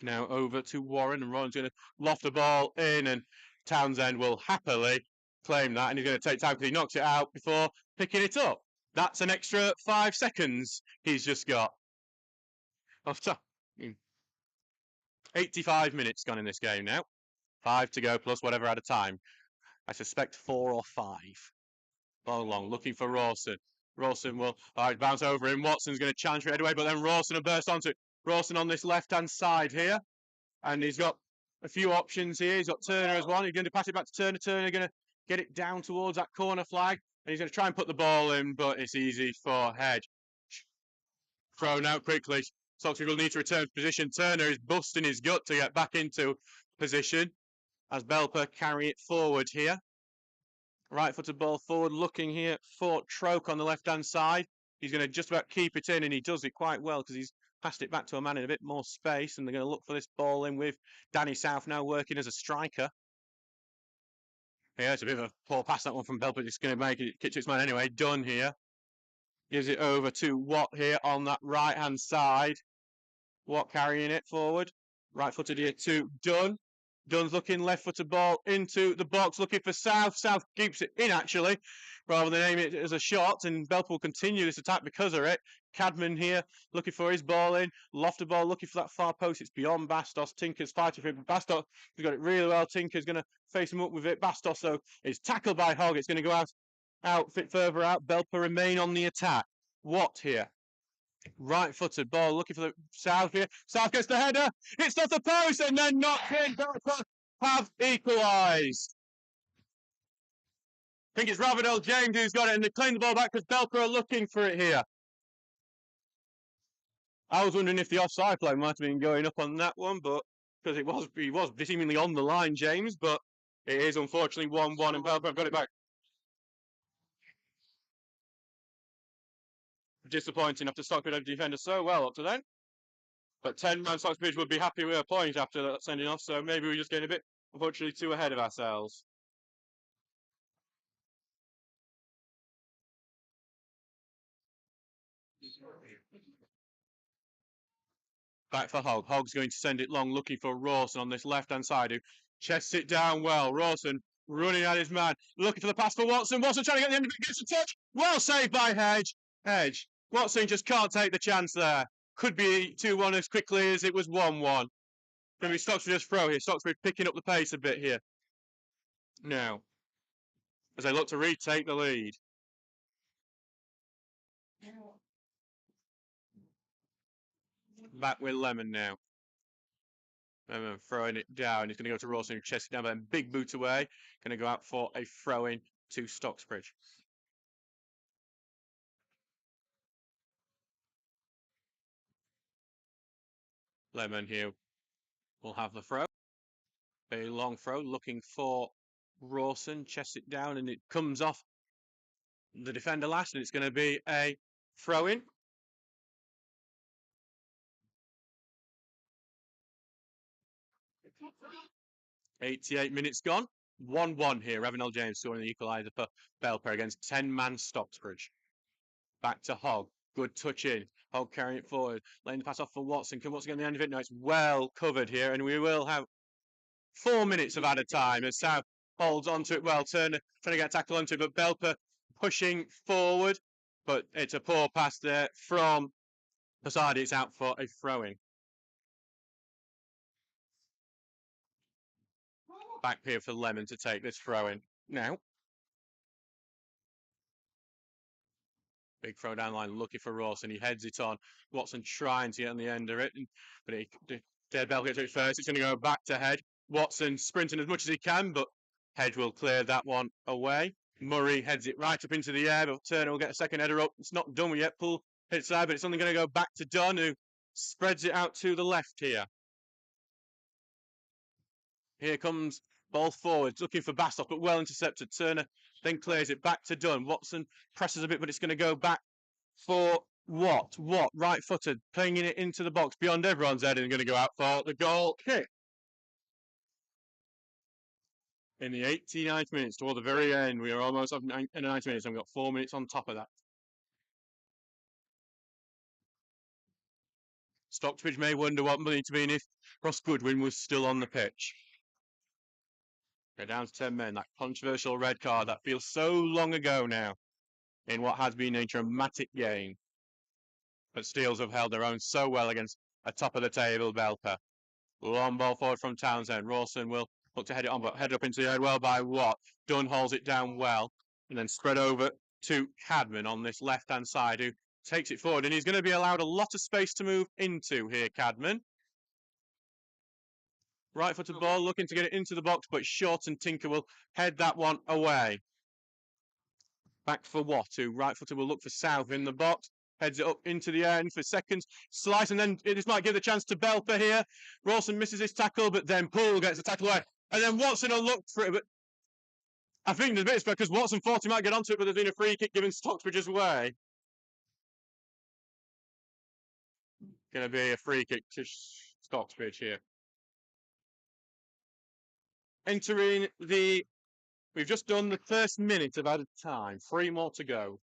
Now over to Warren, and Warren's going to loft the ball in, and Townsend will happily claim that, and he's going to take time because he knocks it out before picking it up. That's an extra 5 seconds he's just got. 85 minutes gone in this game now. 5 to go plus whatever at a time. I suspect 4 or 5. Ball long, looking for Rawson. Rawson will bounce over him. Watson's going to challenge for it anyway, but then Rawson will burst onto it. Rawson on this left-hand side here. And he's got a few options here. He's got Turner as well. He's going to pass it back to Turner. Turner going to get it down towards that corner flag. And he's going to try and put the ball in, but it's easy for Hedge. Thrown out quickly. Stocksbridge will need to return to position. Turner is busting his gut to get back into position as Belper carry it forward here. Right-footed ball forward, looking here for Troke on the left-hand side. He's going to just about keep it in, and he does it quite well because he's passed it back to a man in a bit more space, and they're going to look for this ball in with Danny South now working as a striker. Yeah, it's a bit of a poor pass, that one from Belper. It's going to make it kick to its man anyway. Dunn here. Gives it over to Watt here on that right-hand side. Watt carrying it forward. Right-footed here to Dunn. Dunn's looking left-footed ball into the box, looking for South. South keeps it in, actually, rather than aim it as a shot, and Belper will continue this attack because of it. Cadman here looking for his ball in. Lofted ball looking for that far post. It's beyond Bastos. Tinker's fighting for it, but Bastos has got it really well. Tinker's going to face him up with it. Bastos, though, is tackled by Hogg. It's going to go out, fit further out. Belper remain on the attack. Watt here. Right-footed ball looking for the South here. South gets the header. It's off the post and then knocked in. Belper have equalised. I think it's Rodell James who's got it, and they claim the ball back because Belper are looking for it here. I was wondering if the offside flag might have been going up on that one, but because he was seemingly on the line, James, but it is unfortunately 1-1, and Belper have got it back. Disappointing after Stockbridge had defended so well up to then. But 10-man Stocksbridge would be happy with a point after that sending off, so maybe we're just getting a bit, unfortunately, too ahead of ourselves. Back for Hogg. Hogg's going to send it long, looking for Rawson on this left-hand side, who chests it down well. Rawson running at his man, looking for the pass for Watson. Watson trying to get the end of it, gets a touch. Well saved by Hedge. Hedge. Watson just can't take the chance there. Could be 2-1 as quickly as it was 1-1. Going to be Stocksbridge's throw here. Stocksbridge picking up the pace a bit here. Now, as they look to retake the lead. Back with Lemon now. Lemon throwing it down. He's going to go to Rawson, who chests it down, but then big boot away. Going to go out for a throw-in to Stocksbridge. Lemon here will have the throw. A long throw, looking for Rawson. Chests it down, and it comes off the defender last, and it's going to be a throw-in. 88 minutes gone. 1-1 here. Evan L. James scoring the equaliser for Belper against 10-man Stocksbridge. Back to Hogg. Good touch in. Hogg carrying it forward. Laying the pass off for Watson. Can Watson get on the end of it? No, it's well covered here. And we will have 4 minutes of added time as South holds onto it well. Turner trying to get a tackle onto it, but Belper pushing forward. But it's a poor pass there from Basardi. It's out for a throw-in. Back here for Lemon to take this throw-in now. Big throw down line, looking for Ross, and he heads it on. Watson trying to get on the end of it, but Dead Bell gets it first. It's going to go back to Head. Watson sprinting as much as he can, but Head will clear that one away. Murray heads it right up into the air, but Turner will get a second header up. It's not done yet. Pull hits side, but it's only going to go back to Dunn, who spreads it out to the left here. Here comes ball forward, looking for Bastos, but well intercepted. Turner then clears it back to Dunn. Watson presses a bit, but it's going to go back for Watt, right-footed, pinging it into the box beyond everyone's head and going to go out for the goal kick. In the 89th minutes, toward the very end, we are almost up in the 90 minutes, and we've got 4 minutes on top of that. Stocksbridge may wonder what would need to be if Ross Goodwin was still on the pitch. Go down to 10 men, that controversial red card that feels so long ago now in what has been a dramatic game. But Steels have held their own so well against a top-of-the-table Belper. Long ball forward from Townsend. Rawson will look to head it on, but head up into the air well by Watt. Dunn holds it down well, and then spread over to Cadman on this left-hand side, who takes it forward, and he's going to be allowed a lot of space to move into here, Cadman. Right-footed ball, looking to get it into the box, but Short and Tinker will head that one away. Back for Watt, who right-footed will look for South in the box. Heads it up into the end for seconds. Slice, and then this might give the chance to Belper here. Rawson misses his tackle, but then Poole gets the tackle away. And then Watson will look for it, but I think there's a bit because Watson thought he might get onto it, but there's been a free kick given Stocksbridge's way. Going to be a free kick to Stocksbridge here. Entering the... We've just done the first minute of added time. 3 more to go.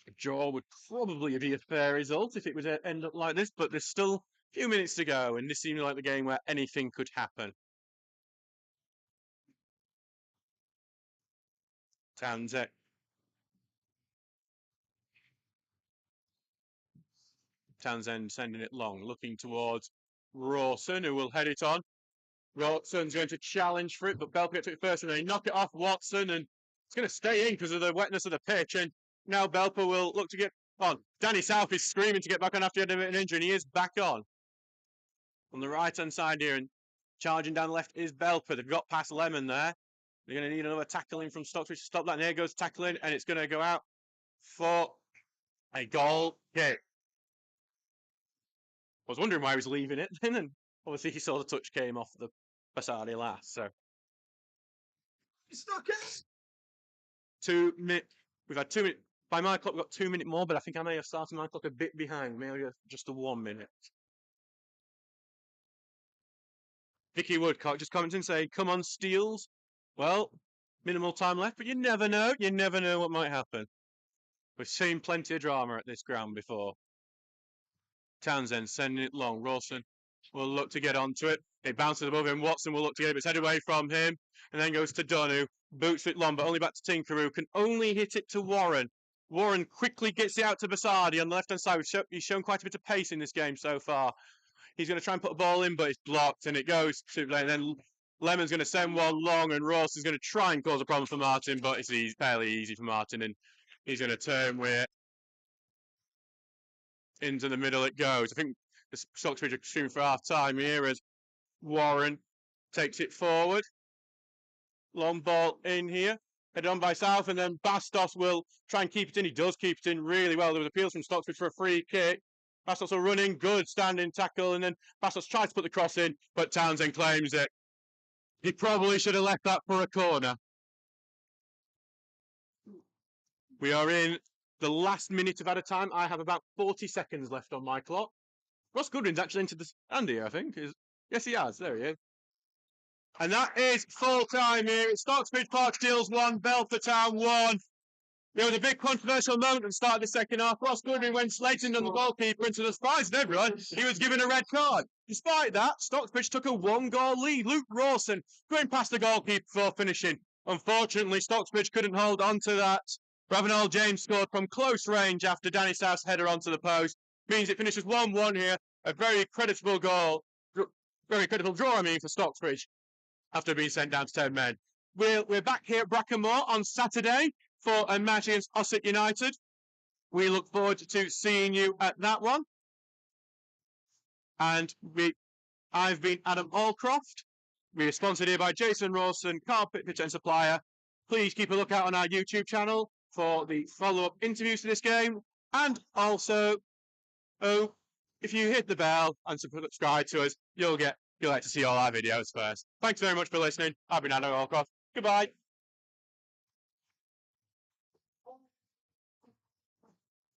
A draw would probably be a fair result if it would end up like this, but there's still a few minutes to go, and this seems like the game where anything could happen. Townsend. Townsend sending it long, looking towards Rawson, who will head it on. Rawson's going to challenge for it, but Belper gets it first, and they knock it off Watson, and it's going to stay in because of the wetness of the pitch, and now Belper will look to get on. Danny South is screaming to get back on after he had an injury, and he is back on. On the right-hand side here, and charging down the left is Belper. They've got past Lemon there. They're going to need another tackling from Stocksbridge to stop that, and here goes tackling, and it's going to go out for a goal kick. I was wondering why he was leaving it then, and obviously he saw the touch came off the Basardi last, so. Stuck it! 2 minutes. We've had 2 minutes. By my clock, we've got 2 minutes more, but I think I may have started my clock a bit behind. Maybe just a 1 minute. Vicky Woodcock just commenting saying, come on, Steels. Well, minimal time left, but you never know. You never know what might happen. We've seen plenty of drama at this ground before. Townsend sending it long. Rawson will look to get onto it. It bounces above him. Watson will look to get it, but it's headed away from him. And then goes to Dunn, who boots it long, but only back to Tinker, who can only hit it to Warren. Warren quickly gets it out to Basardi on the left-hand side. He's shown quite a bit of pace in this game so far. He's going to try and put a ball in, but it's blocked, and it goes to... And then Lemon's going to send one long, and Ross is going to try and cause a problem for Martin, but it's fairly easy for Martin, and he's going to turn with it. Into the middle it goes. I think the Stocksbridge are shooting for half-time here as Warren takes it forward. Long ball in here. Headed on by South, and then Bastos will try and keep it in. He does keep it in really well. There was appeals from Stocksbridge for a free kick. Bastos will run in, good standing tackle, and then Bastos tries to put the cross in, but Townsend claims it. He probably should have left that for a corner. We are in the last minute of added time. I have about 40 seconds left on my clock. Ross Goodwin's actually into the stand here, I think. Yes, he has. There he is. And that is full time here. It's Stocksbridge Park Steels 1, Belper Town 1. There was a big controversial moment at the start of the second half. Ross Goodwin went slating on the goalkeeper, and to the surprise of everyone, he was given a red card. Despite that, Stocksbridge took a 1-goal lead. Luke Rawson going past the goalkeeper before finishing. Unfortunately, Stocksbridge couldn't hold on to that. Ravenel James scored from close range after Danny South's header onto the post. Means it finishes 1-1 here. A very creditable goal. Very creditable draw, for Stocksbridge after being sent down to 10 men. We're back here at Brackenmore on Saturday for a match against Ossett United. We look forward to seeing you at that one. And I've been Adam Allcroft. We are sponsored here by Jason Rawson, Carpet Fitter and Supplier. Please keep a lookout on our YouTube channel for the follow-up interviews to this game. And also, if you hit the bell and subscribe to us, you'll get to see all our videos first. Thanks very much for listening. I've been Adam Allcroft. Goodbye.